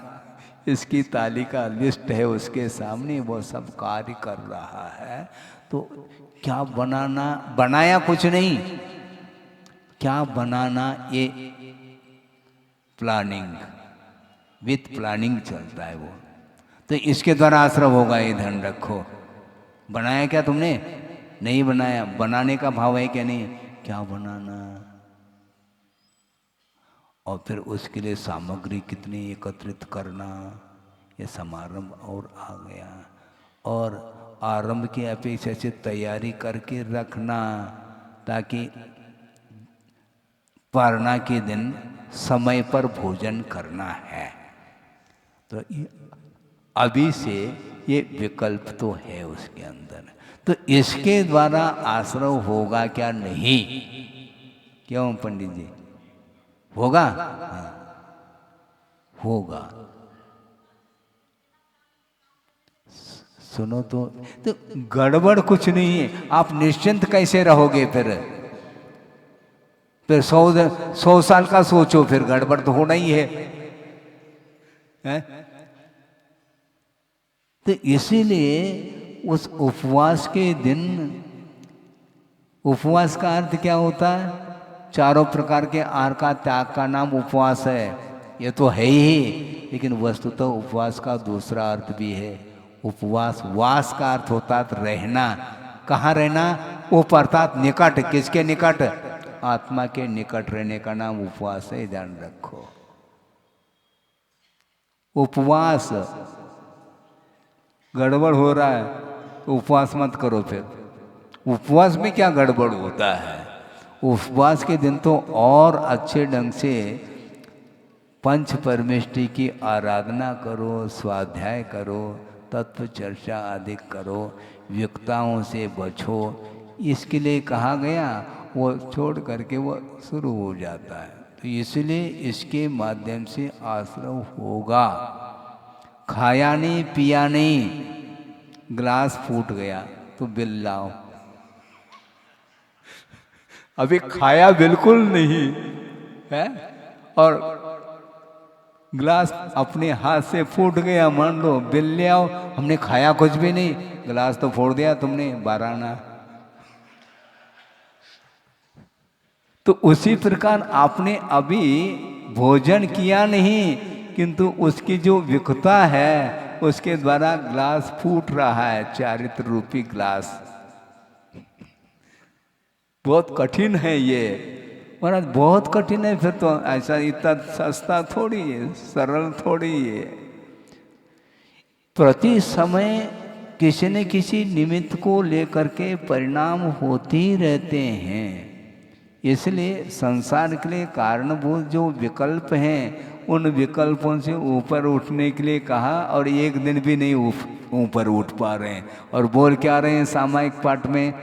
इसकी तालिका लिस्ट है उसके सामने, वो सब कार्य कर रहा है। तो क्या बनाना, बनाया कुछ नहीं, क्या बनाना, ये प्लानिंग, विथ प्लानिंग चलता है वो। तो इसके द्वारा आश्रव होगा, ये ध्यान रखो। बनाया क्या तुमने? नहीं बनाया। बनाने का भाव है क्या? नहीं। क्या बनाना, और फिर उसके लिए सामग्री कितनी एकत्रित करना, ये समारंभ और आ गया। और आरंभ की अपेक्षा से तैयारी करके रखना, ताकि पारणा के दिन समय पर भोजन करना है। तो अभी से ये विकल्प तो है उसके अंदर। तो इसके द्वारा आश्रव होगा क्या? नहीं। क्यों पंडित जी? होगा? हाँ, होगा। सुनो तो गड़बड़ कुछ नहीं है। आप निश्चिंत कैसे रहोगे? फिर 100 साल का सोचो, फिर गड़बड़ तो होना ही है, हैं? तो इसीलिए उस उपवास के दिन, उपवास का अर्थ क्या होता है? चारों प्रकार के आहार का त्याग का नाम उपवास है। ये तो है ही, लेकिन वस्तुतः उपवास का दूसरा अर्थ भी है। उपवास, वास का अर्थ होता है रहना। कहाँ रहना? उप अर्थात निकट। किसके निकट? आत्मा के निकट रहने का नाम उपवास है, ध्यान रखो। उपवास गड़बड़ हो रहा है तो उपवास मत करो। फिर उपवास में क्या गड़बड़ होता है? उपवास के दिन तो और अच्छे ढंग से पंच परमेष्टि की आराधना करो, स्वाध्याय करो, तत्व चर्चा आदि करो, वियुक्ताओं से बचो। इसके लिए कहा गया, वो छोड़ करके वो शुरू हो जाता है। तो इसलिए इसके माध्यम से आश्रव होगा। खाया नहीं, पिया नहीं, ग्लास फूट गया तो बिल लाओ। अभी खाया बिल्कुल नहीं है और ग्लास अपने हाथ से फूट गया, मान लो, बिल ले आओ। हमने खाया कुछ भी नहीं, ग्लास तो फोड़ दिया तुमने, 12 आना। तो उसी प्रकार आपने अभी भोजन किया नहीं, किंतु उसकी जो विकता है उसके द्वारा ग्लास फूट रहा है, चारित्र रूपी ग्लास। बहुत कठिन है ये महाराज, बहुत कठिन है। फिर तो ऐसा इतना सस्ता थोड़ी है, सरल थोड़ी है। प्रति समय किसी न किसी निमित्त को लेकर के परिणाम होते ही रहते हैं। इसलिए संसार के लिए कारणभूत जो विकल्प हैं उन विकल्पों से ऊपर उठने के लिए कहा, और एक दिन भी नहीं ऊपर उठ पा रहे हैं। और बोल क्या रहे हैं सामायिक पाठ में,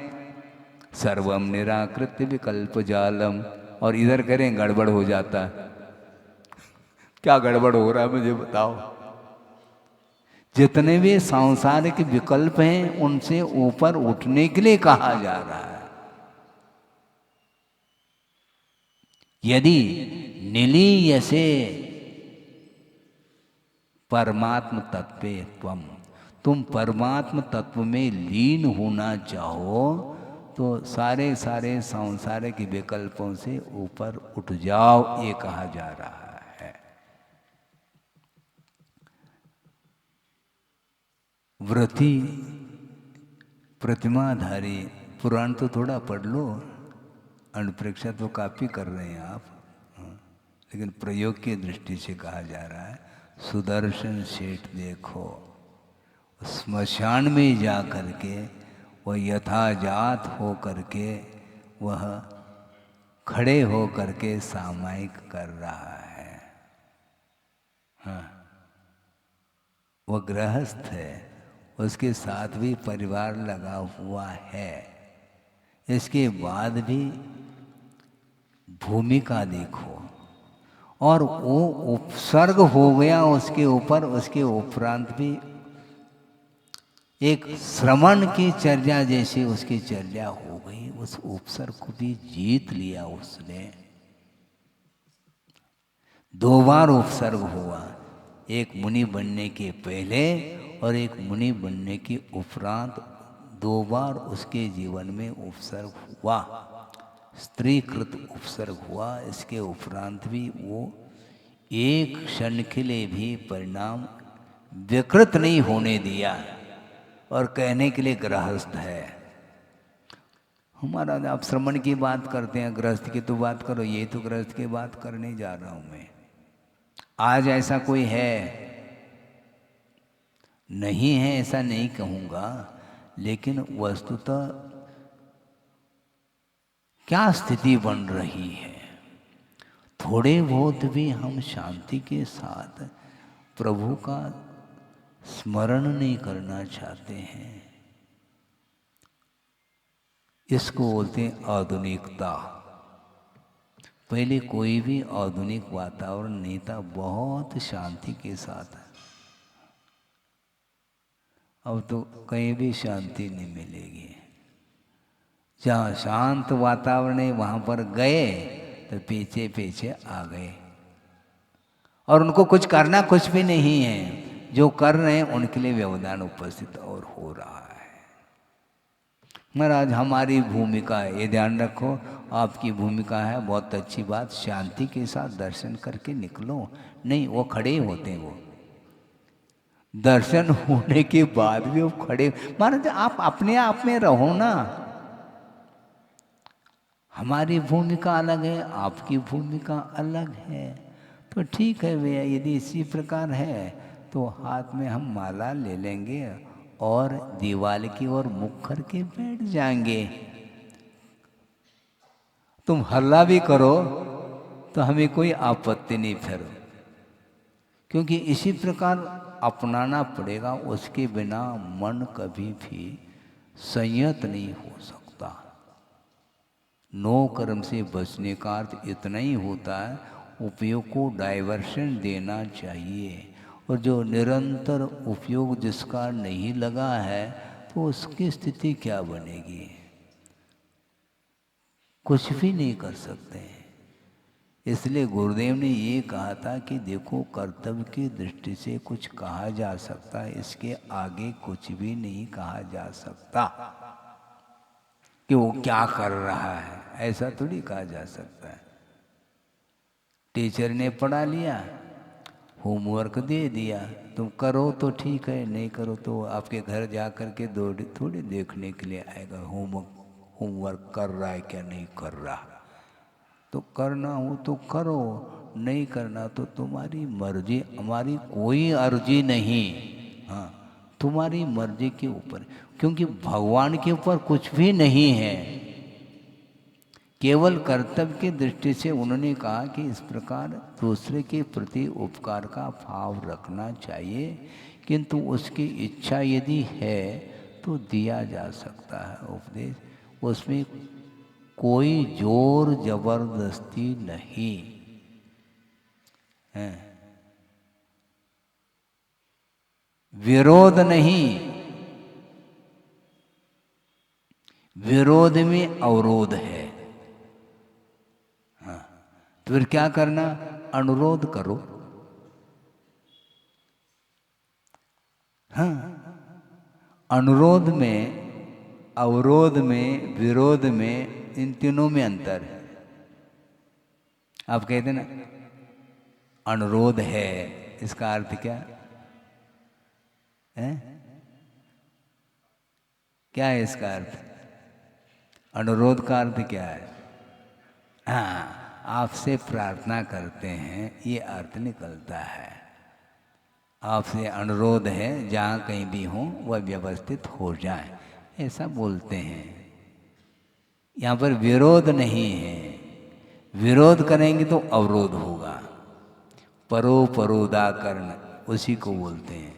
सर्वम निराकृत विकल्प जालम। और इधर करें गड़बड़ हो जाता है। क्या गड़बड़ हो रहा है मुझे बताओ। जितने भी सांसारिक विकल्प हैं उनसे ऊपर उठने के लिए कहा जा रहा है। यदि निलीयसे परमात्म तत्व तुम परमात्म तत्व में लीन होना चाहो तो सारे सारे सांसारिक विकल्पों से ऊपर उठ जाओ, ये कहा जा रहा है। व्रती प्रतिमाधारी, पुराण तो थोड़ा पढ़ लो, अनुप्रेक्षा तो काफी कर रहे हैं आप, लेकिन प्रयोग की दृष्टि से कहा जा रहा है। सुदर्शन सेठ देखो, स्मशान में जा करके वह यथाजात हो करके वह खड़े हो करके सामायिक कर रहा है। हाँ, वह गृहस्थ है, उसके साथ भी परिवार लगा हुआ है। इसके बाद भी भूमिका देखो, और वो उपसर्ग हो गया उसके ऊपर। उसके उपरांत भी एक श्रमण की चर्या जैसी उसकी चर्या हो गई। उस उपसर्ग को भी जीत लिया उसने। 2 बार उपसर्ग हुआ, एक मुनि बनने के पहले और एक मुनि बनने के उपरांत। 2 बार उसके जीवन में उपसर्ग हुआ, स्त्रीकृत उपसर्ग हुआ। इसके उपरांत भी वो एक क्षण के लिए भी परिणाम विकृत नहीं होने दिया, और कहने के लिए गृहस्थ है। हमारा आप श्रमण की बात करते हैं, गृहस्थ की तो बात करो, ये तो गृहस्थ की बात करने जा रहा हूं मैं। आज ऐसा कोई है नहीं है, ऐसा नहीं कहूँगा, लेकिन वस्तुतः क्या स्थिति बन रही है। थोड़े बहुत भी हम शांति के साथ प्रभु का स्मरण नहीं करना चाहते हैं। इसको बोलते हैं आधुनिकता। पहले कोई भी आधुनिक वातावरण नहीं था, बहुत शांति के साथ। अब तो कहीं भी शांति नहीं मिलेगी। जहाँ शांत वातावरण है वहाँ पर गए तो पीछे पीछे आ गए, और उनको कुछ करना कुछ भी नहीं है। जो कर रहे हैं उनके लिए व्यवधान उपस्थित और हो रहा है। महाराज हमारी भूमिका है, ये ध्यान रखो। आपकी भूमिका है, बहुत अच्छी बात, शांति के साथ दर्शन करके निकलो। नहीं, वो खड़े ही होते हैं। वो दर्शन होने के बाद भी वो खड़े। महाराज आप अपने आप में रहो ना। हमारी भूमिका अलग है, आपकी भूमिका अलग है। तो ठीक है भैया, यदि इसी प्रकार है तो हाथ में हम माला ले लेंगे और दीवार की ओर मुख करके बैठ जाएंगे। तुम हल्ला भी करो तो हमें कोई आपत्ति नहीं फिर, क्योंकि इसी प्रकार अपनाना पड़ेगा। उसके बिना मन कभी भी संयत नहीं हो सकता। नो कर्म से बचने का अर्थ इतना ही होता है, उपयोग को डाइवर्शन देना चाहिए। और जो निरंतर उपयोग जिसका नहीं लगा है तो उसकी स्थिति क्या बनेगी, कुछ भी नहीं कर सकते हैं। इसलिए गुरुदेव ने ये कहा था कि देखो, कर्तव्य की दृष्टि से कुछ कहा जा सकता है, इसके आगे कुछ भी नहीं कहा जा सकता। कि वो क्या कर रहा है ऐसा थोड़ी कहा जा सकता है। टीचर ने पढ़ा लिया, होमवर्क दे दिया, तुम करो तो ठीक है, नहीं करो तो आपके घर जा कर के थोड़ी देखने के लिए आएगा होमवर्क कर रहा है क्या नहीं कर रहा। तो करना हो तो करो, नहीं करना तो तुम्हारी मर्जी, हमारी कोई अर्जी नहीं। हाँ, तुम्हारी मर्जी के ऊपर, क्योंकि भगवान के ऊपर कुछ भी नहीं है। केवल कर्तव्य की दृष्टि से उन्होंने कहा कि इस प्रकार दूसरे के प्रति उपकार का भाव रखना चाहिए, किंतु उसकी इच्छा यदि है तो दिया जा सकता है उपदेश, उसमें कोई जोर जबरदस्ती नहीं है, विरोध नहीं। विरोध में अवरोध है। हाँ, तो फिर क्या करना, अनुरोध करो। हाँ, अनुरोध में, अवरोध में, विरोध में, इन तीनों में अंतर है। आप कहते ना अनुरोध है, इसका अर्थ क्या है? क्या है इसका अर्थ? अनुरोध का अर्थ क्या है? हाँ, आपसे प्रार्थना करते हैं, ये अर्थ निकलता है। आपसे अनुरोध है, जहाँ कहीं भी हो वह व्यवस्थित हो जाए, ऐसा बोलते हैं। यहाँ पर विरोध नहीं है। विरोध करेंगे तो अवरोध होगा। परोपरोधाकरण उसी को बोलते हैं।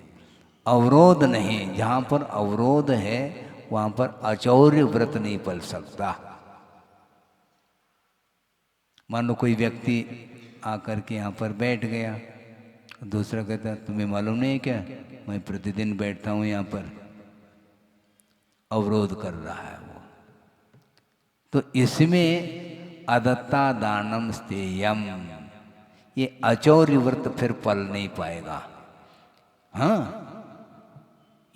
अवरोध नहीं, जहाँ पर अवरोध है वहाँ पर अचौर्य व्रत नहीं पल सकता। मान लो कोई व्यक्ति आकर के यहाँ पर बैठ गया, दूसरा कहता तुम्हें मालूम नहीं है क्या, मैं प्रतिदिन बैठता हूँ यहाँ पर। अवरोध कर रहा है वो। तो इसमें अदत्ता दानम स्तेयम, ये अचौर्य व्रत फिर पल नहीं पाएगा। हाँ,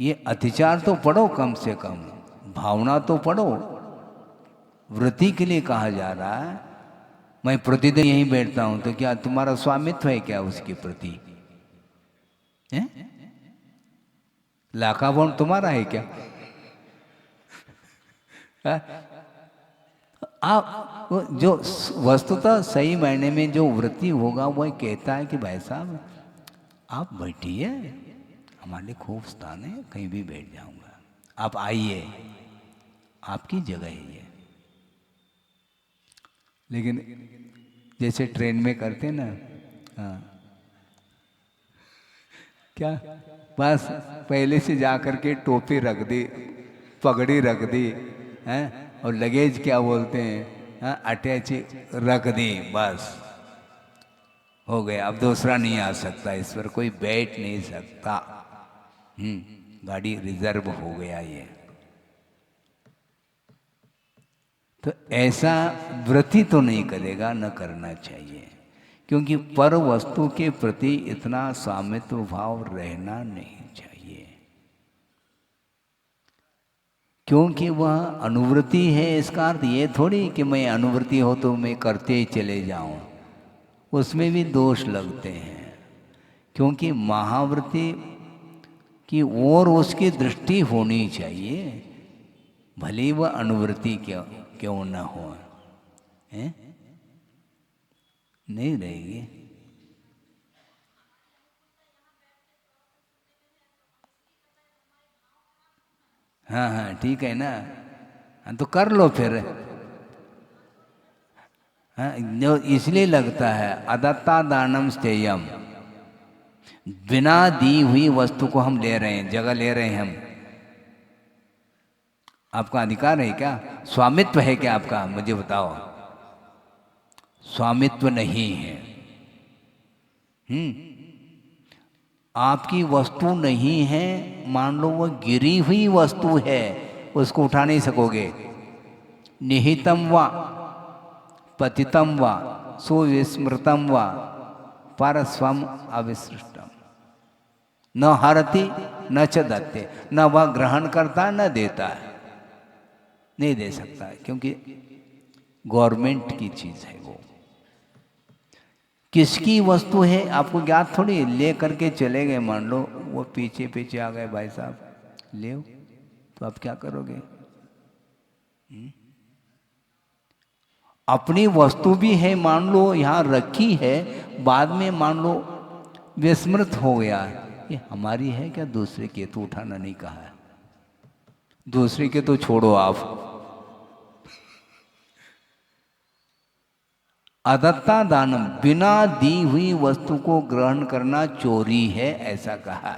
ये अतिचार तो पढ़ो, कम से कम भावना तो पढ़ो। व्रती के लिए कहा जा रहा है, मैं प्रतिदिन यहीं बैठता हूं, तो क्या तुम्हारा स्वामित्व है क्या उसके प्रति? लाखा बॉन्ड तुम्हारा है क्या? आप जो वस्तुतः सही मायने में जो वृत्ति होगा वह कहता है कि भाई साहब आप बैठिए, हमारे लिए खूब स्थान है, कहीं भी बैठ जाऊंगा, आप आइए, आपकी जगह है ये। लेकिन जैसे ट्रेन में करते ना, हाँ, क्या बस पहले से जा कर के टोपी रख दी, पगड़ी रख दी हैं, और लगेज क्या बोलते हैं, हाँ, अटैच रख दी, बस हो गया। अब दूसरा नहीं आ सकता, इस पर कोई बैठ नहीं सकता। गाड़ी रिजर्व हो गया ये। तो ऐसा व्रती तो नहीं करेगा, न करना चाहिए, क्योंकि पर वस्तु के प्रति इतना स्वामित्व भाव रहना नहीं चाहिए, क्योंकि वह अनुवृत्ति है। इसका अर्थ ये थोड़ी कि मैं अनुवृत्ति हो तो मैं करते ही चले जाऊं, उसमें भी दोष लगते हैं, क्योंकि महावृत्ति की ओर उसकी दृष्टि होनी चाहिए, भले वह अनुवृत्ति क्यों न हो, है? नहीं रहेगी। हाँ हाँ, ठीक है ना, हाँ, तो कर लो फिर। हाँ, जो इसलिए लगता है अदत्ता दानम स्तेयम, बिना दी हुई वस्तु को हम ले रहे हैं, जगह ले रहे हैं हम। आपका अधिकार है क्या? स्वामित्व है क्या आपका? मुझे बताओ। स्वामित्व नहीं है। आपकी वस्तु नहीं है, मान लो वह गिरी हुई वस्तु है, उसको उठा नहीं सकोगे। निहितम वा पतितम वा सुविस्मृतम वा परस्वम अविसृष्टम, न हरति न च दत्ते, न वह ग्रहण करता न देता है, नहीं दे सकता है, क्योंकि गवर्नमेंट की चीज है वो। किसकी वस्तु है आपको ज्ञात थोड़ी, ले करके चले गए, मान लो वो पीछे पीछे आ गए, भाई साहब ले, तो आप क्या करोगे? अपनी वस्तु भी है, मान लो यहाँ रखी है, बाद में मान लो विस्मृत हो गया, ये हमारी है क्या दूसरे की? तो उठाना नहीं कहा है, दूसरे के तो छोड़ो आप। अदत्ता दानम, बिना दी हुई वस्तु को ग्रहण करना चोरी है, ऐसा कहा।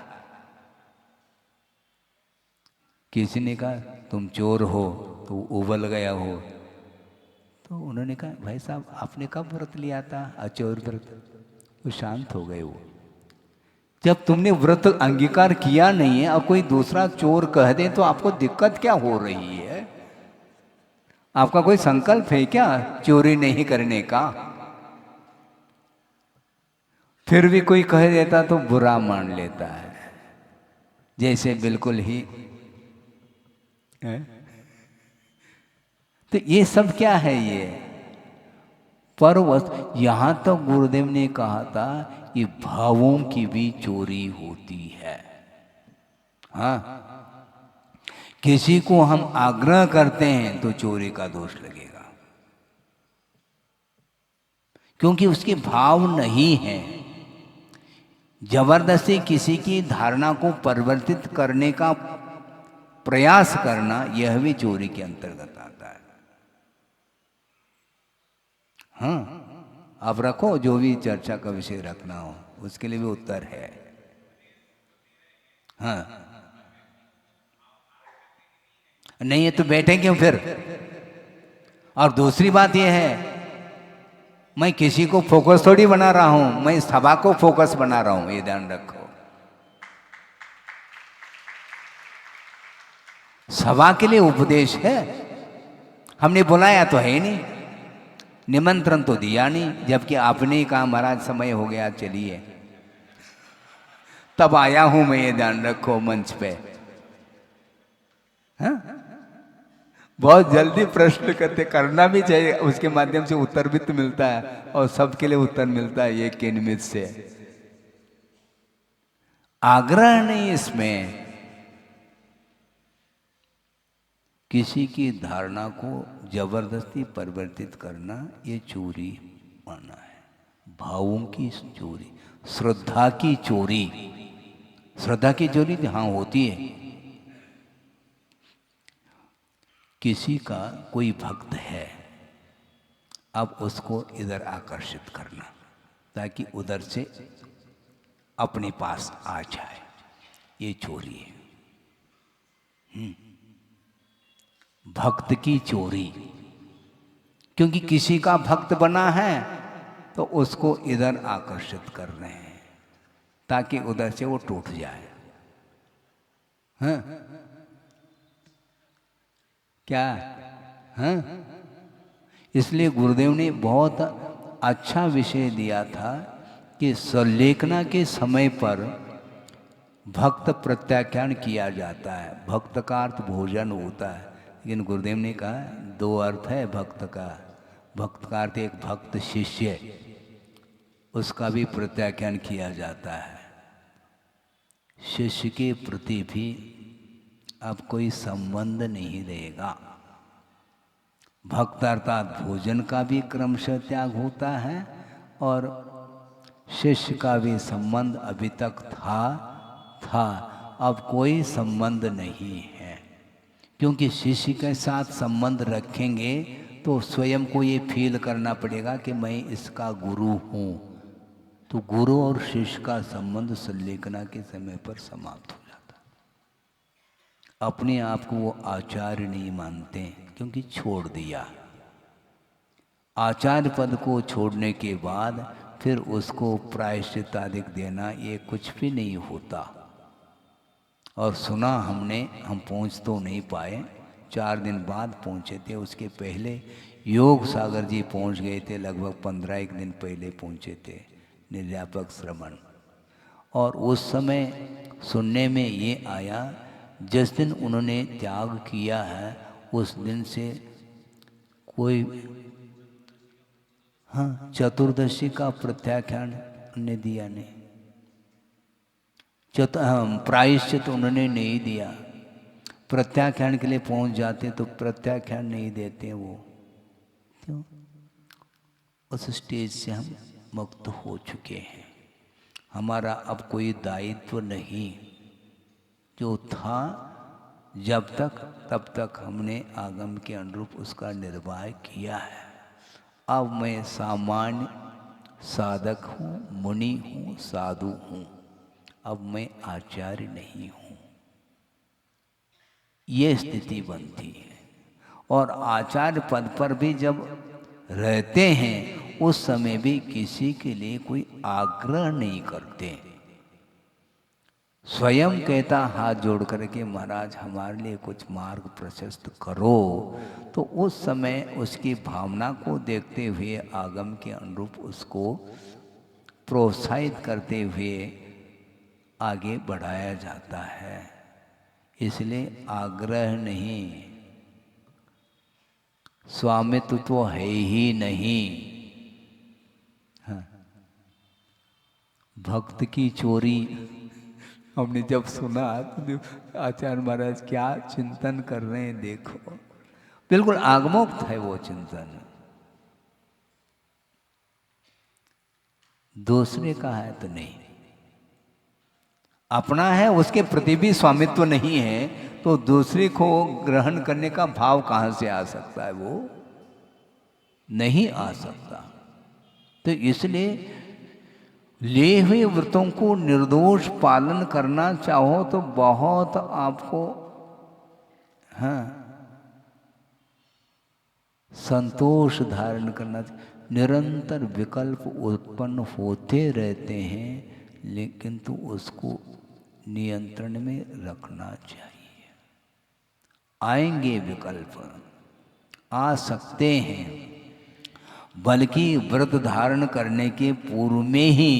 किसी ने कहा तुम चोर हो, तो उबल गया हो, तो उन्होंने कहा भाई साहब आपने कब व्रत लिया था, अचोर व्रत? वो शांत हो गए। वो जब तुमने व्रत अंगीकार किया नहीं है और कोई दूसरा चोर कह दे तो आपको दिक्कत क्या हो रही है? आपका कोई संकल्प है क्या चोरी नहीं करने का? फिर भी कोई कह देता तो बुरा मान लेता है, जैसे बिल्कुल ही है? तो ये सब क्या है? ये पर यहां तक गुरुदेव ने कहा था कि भावों की भी चोरी होती है। हाँ, किसी को हम आग्रह करते हैं तो चोरी का दोष लगेगा, क्योंकि उसके भाव नहीं है। जबरदस्ती किसी की धारणा को परिवर्तित करने का प्रयास करना, यह भी चोरी के अंतर्गत आता है। हाँ, आप रखो जो भी चर्चा का विषय रखना हो, उसके लिए भी उत्तर है। हाँ, नहीं है तो बैठे क्यों फिर? और दूसरी बात यह है, मैं किसी को फोकस थोड़ी बना रहा हूं, मैं सभा को फोकस बना रहा हूं, ये ध्यान रखो। सभा के लिए उपदेश है, हमने बुलाया तो है नहीं, निमंत्रण तो दिया नहीं, जबकि आपने ही कहा महाराज समय हो गया चलिए, तब आया हूं मैं, ये ध्यान रखो मंच पे। हाँ? बहुत जल्दी प्रश्न करते, करना भी चाहिए, उसके माध्यम से उत्तर भी तो मिलता है, और सबके लिए उत्तर मिलता है एक के निमित्त से। आग्रह नहीं इसमें, किसी की धारणा को जबरदस्ती परिवर्तित करना, ये चोरी माना है। भावों की चोरी, श्रद्धा की चोरी, श्रद्धा की चोरी हाँ होती है। किसी का कोई भक्त है, अब उसको इधर आकर्षित करना ताकि उधर से अपने पास आ जाए, ये चोरी है। भक्त की चोरी, क्योंकि किसी का भक्त बना है तो उसको इधर आकर्षित कर रहे हैं ताकि उधर से वो टूट जाए। हाँ? क्या? हाँ? इसलिए गुरुदेव ने बहुत अच्छा विषय दिया था कि संलेखना के समय पर भक्त प्रत्याख्यान किया जाता है। भक्त का अर्थ भोजन होता है, लेकिन गुरुदेव ने कहा दो अर्थ है भक्त का। भक्त का अर्थ एक भक्त शिष्य, उसका भी प्रत्याख्यान किया जाता है। शिष्य के प्रति भी अब कोई संबंध नहीं रहेगा। भक्त अर्थात भोजन का भी क्रमशः त्याग होता है, और शिष्य का भी संबंध अभी तक था, अब कोई संबंध नहीं है। क्योंकि शिष्य के साथ संबंध रखेंगे तो स्वयं को ये फील करना पड़ेगा कि मैं इसका गुरु हूँ, तो गुरु और शिष्य का संबंध संलेखना के समय पर समाप्त हो जाता। अपने आप को वो आचार्य नहीं मानते क्योंकि छोड़ दिया। आचार्य पद को छोड़ने के बाद फिर उसको प्रायश्चित आदि देना, ये कुछ भी नहीं होता। और सुना हमने, हम पहुंच तो नहीं पाए, 4 दिन बाद पहुंचे थे। उसके पहले योग सागर जी पहुंच गए थे, लगभग 15 दिन पहले पहुंचे थे, निर्व्यापक श्रवण। और उस समय सुनने में ये आया, जिस दिन उन्होंने त्याग किया है उस दिन से कोई हाँ, चतुर्दशी का प्रत्याख्यान ने दिया नहीं, प्रायश्चित उन्होंने नहीं दिया। प्रत्याख्यान के लिए पहुंच जाते तो प्रत्याख्यान नहीं देते वो, क्यों? उस स्टेज से हम मुक्त हो चुके हैं, हमारा अब कोई दायित्व नहीं। जो था जब तक तब तक हमने आगम के अनुरूप उसका निर्वाह किया है। अब मैं सामान्य साधक हूँ, मुनि हूँ, साधु हूँ, अब मैं आचार्य नहीं हूँ, ये स्थिति बनती है। और आचार्य पद पर भी जब रहते हैं उस समय भी किसी के लिए कोई आग्रह नहीं करते, स्वयं कहता हाथ जोड़ करके महाराज हमारे लिए कुछ मार्ग प्रशस्त करो, तो उस समय उसकी भावना को देखते हुए आगम के अनुरूप उसको प्रोत्साहित करते हुए आगे बढ़ाया जाता है। इसलिए आग्रह नहीं, स्वामित्व तो है ही नहीं। हाँ। भक्त की चोरी हमने जब सुना तो आचार्य महाराज क्या चिंतन कर रहे हैं, देखो बिल्कुल आगमोक्त है वो चिंतन। दूसरे का है तो नहीं, अपना है उसके प्रति भी स्वामित्व नहीं है, तो दूसरे को ग्रहण करने का भाव कहां से आ सकता है? वो नहीं आ सकता। तो इसलिए लिए हुए व्रतों को निर्दोष पालन करना चाहो तो बहुत आपको संतोष धारण करना। निरंतर विकल्प उत्पन्न होते रहते हैं, लेकिन तो उसको नियंत्रण में रखना चाहिए। आएंगे विकल्प, आ सकते हैं, बल्कि व्रत धारण करने के पूर्व में ही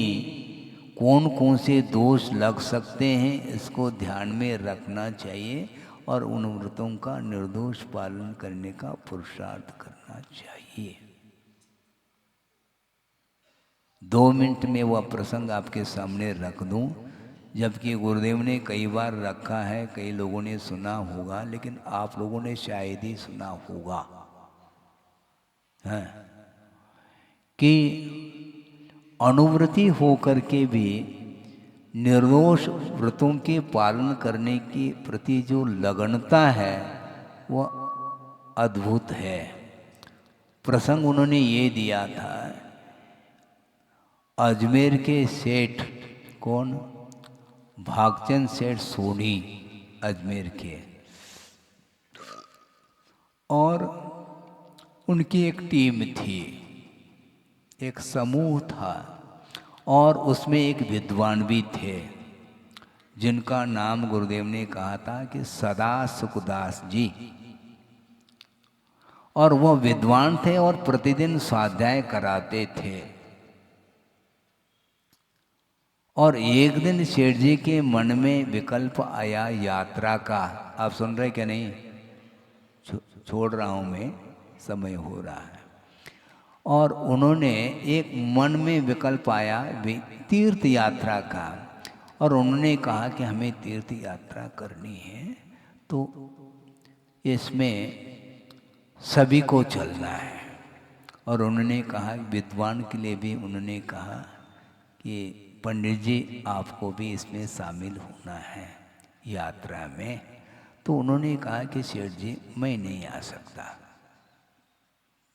कौन कौन से दोष लग सकते हैं इसको ध्यान में रखना चाहिए और उन व्रतों का निर्दोष पालन करने का पुरुषार्थ करना चाहिए। 2 मिनट में वह प्रसंग आपके सामने रख दूं, जबकि गुरुदेव ने कई बार रखा है, कई लोगों ने सुना होगा, लेकिन आप लोगों ने शायद ही सुना होगा कि अनुव्रती होकर के भी निर्दोष व्रतों के पालन करने के प्रति जो लगनता है वह अद्भुत है। प्रसंग उन्होंने ये दिया था, अजमेर के सेठ, कौन? भागचंद सेठ सोनी, अजमेर के, और उनकी एक टीम थी, एक समूह था, और उसमें एक विद्वान भी थे जिनका नाम गुरुदेव ने कहा था कि सदा सुखदास जी। और वह विद्वान थे और प्रतिदिन स्वाध्याय कराते थे। और एक दिन सेठ जी के मन में विकल्प आया यात्रा का। आप सुन रहे क्या? नहीं छोड़ रहा हूं मैं, समय हो रहा है। और उन्होंने एक मन में विकल्प आया तीर्थ यात्रा का, और उन्होंने कहा कि हमें तीर्थ यात्रा करनी है, तो इसमें सभी को चलना है। और उन्होंने कहा, विद्वान के लिए भी उन्होंने कहा कि पंडित जी आपको भी इसमें शामिल होना है यात्रा में। तो उन्होंने कहा कि सेठ जी मैं नहीं आ सकता।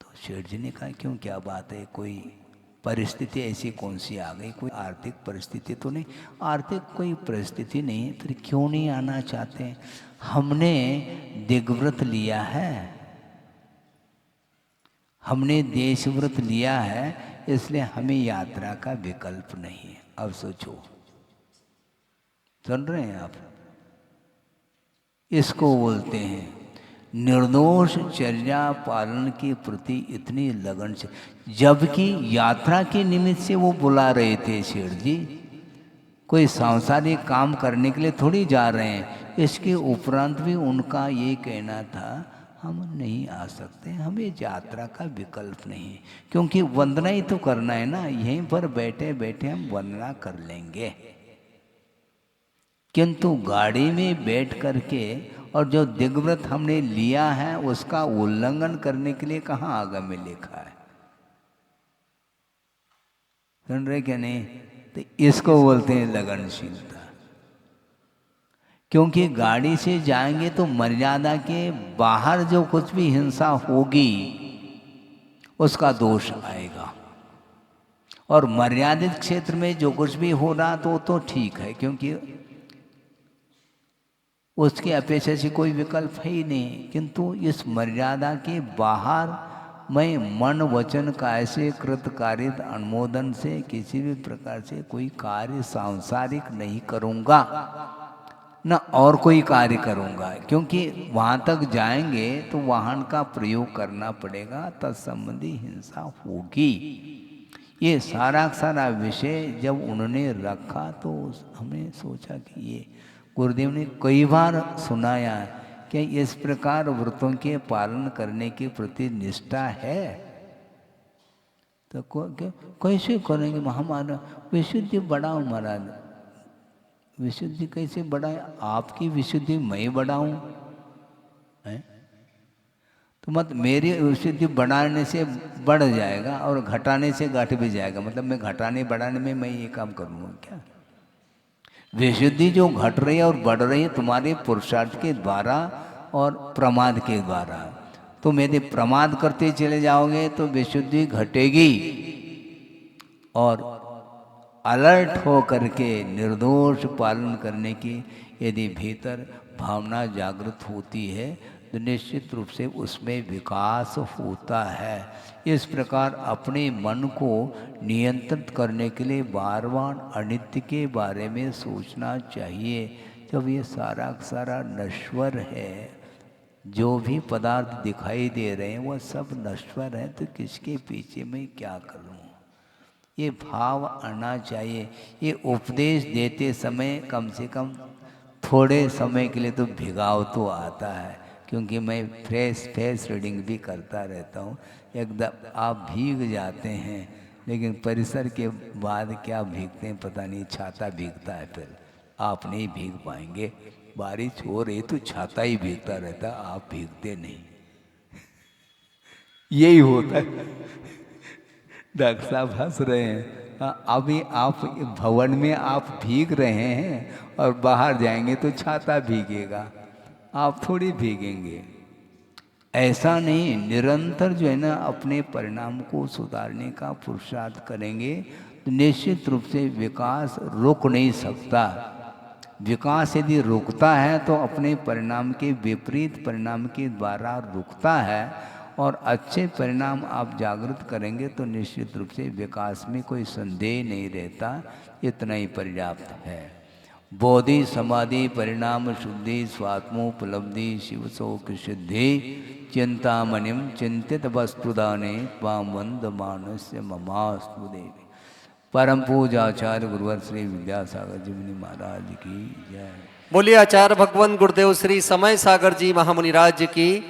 तो सेठ जी ने कहा क्यों, क्या बात है, कोई परिस्थिति ऐसी कौन सी आ गई? कोई आर्थिक परिस्थिति तो नहीं? आर्थिक कोई परिस्थिति नहीं है, फिर क्यों नहीं आना चाहते? हमने दिग्व्रत लिया है, हमने देशव्रत लिया है, इसलिए हमें यात्रा का विकल्प नहीं है। अब सोचो, सुन रहे हैं आप? इसको बोलते हैं निर्दोष चर्या पालन के प्रति इतनी लगन से, जबकि यात्रा के निमित्त से वो बुला रहे थे सेठ जी, कोई सांसारिक काम करने के लिए थोड़ी जा रहे हैं। इसके उपरांत भी उनका ये कहना था, हम नहीं आ सकते, हमें यात्रा का विकल्प नहीं, क्योंकि वंदना ही तो करना है ना, यहीं पर बैठे बैठे हम वंदना कर लेंगे। किंतु गाड़ी में बैठ करके और जो दिग्व्रत हमने लिया है उसका उल्लंघन करने के लिए कहाँ आगम में लिखा है? सुन रहे क्या नहीं? तो इसको बोलते हैं लगनशीलता। क्योंकि गाड़ी से जाएंगे तो मर्यादा के बाहर जो कुछ भी हिंसा होगी उसका दोष आएगा, और मर्यादित क्षेत्र में जो कुछ भी हो रहा तो ठीक है, क्योंकि उसकी अपेक्षा से कोई विकल्प है ही नहीं। किंतु इस मर्यादा के बाहर मैं मन वचन काय से कृत कारित अनुमोदन से किसी भी प्रकार से कोई कार्य सांसारिक नहीं करूँगा, न और कोई कार्य करूँगा, क्योंकि वहाँ तक जाएंगे तो वाहन का प्रयोग करना पड़ेगा, तत्संबंधी हिंसा होगी। ये सारा सारा विषय जब उन्होंने रखा तो हमने सोचा कि ये गुरुदेव ने कई बार सुनाया कि इस प्रकार व्रतों के पालन करने के प्रति निष्ठा है, तो कैसे करेंगे? हमारा विशुद्धि बढ़ाओ महाराज, विशुद्धि कैसे बढ़ाए? आपकी विशुद्धि मैं बढ़ाऊं? तो मत मेरी विशुद्धि बढ़ाने से बढ़ जाएगा और घटाने से घट भी जाएगा, मतलब मैं घटाने बढ़ाने में मैं ये काम करूँगा क्या? विशुद्धि जो घट रही है और बढ़ रही है तुम्हारे पुरुषार्थ के द्वारा और प्रमाद के द्वारा। तुम यदि प्रमाद करते चले जाओगे तो विशुद्धि घटेगी, और अलर्ट हो करके निर्दोष पालन करने की यदि भीतर भावना जागृत होती है तो निश्चित रूप से उसमें विकास होता है। इस प्रकार अपने मन को नियंत्रित करने के लिए बार बार अनित्य के बारे में सोचना चाहिए। जब ये सारा सारा नश्वर है, जो भी पदार्थ दिखाई दे रहे हैं वह सब नश्वर है, तो किसके पीछे मैं क्या करूं? ये भाव आना चाहिए। ये उपदेश देते समय कम से कम थोड़े समय के लिए तो भिगाव तो आता है, क्योंकि मैं फेस रीडिंग भी करता रहता हूँ। एकदम आप भीग जाते हैं, लेकिन परिसर के बाद क्या भीगते हैं पता नहीं, छाता भीगता है, फिर आप नहीं भीग पाएंगे। बारिश हो रही तो छाता ही भीगता रहता, आप भीगते नहीं। यही होता है। डॉक्टर साहब हंस रहे हैं। अभी आप भवन में आप भीग रहे हैं और बाहर जाएंगे तो छाता भीगेगा, आप थोड़ी भीगेंगे। ऐसा नहीं, निरंतर जो है ना अपने परिणाम को सुधारने का पुरुषार्थ करेंगे तो निश्चित रूप से विकास रुक नहीं सकता। विकास यदि रुकता है तो अपने परिणाम के विपरीत परिणाम के द्वारा रुकता है, और अच्छे परिणाम आप जागृत करेंगे तो निश्चित रूप से विकास में कोई संदेह नहीं रहता। इतना ही पर्याप्त है। बोधि समाधि परिणाम शुद्धि स्वात्मोपलब्धि शिव शोक सिद्धि चिंतामणिम चिंतित वस्तुदाने त्वां वंद मानस्य ममास्तु देवी। परम पूजाचार्य गुरुवर श्री विद्यासागर जी मुनि महाराज की जय। बोलिए आचार्य भगवान गुरुदेव श्री समय सागर जी महामुनि राज की।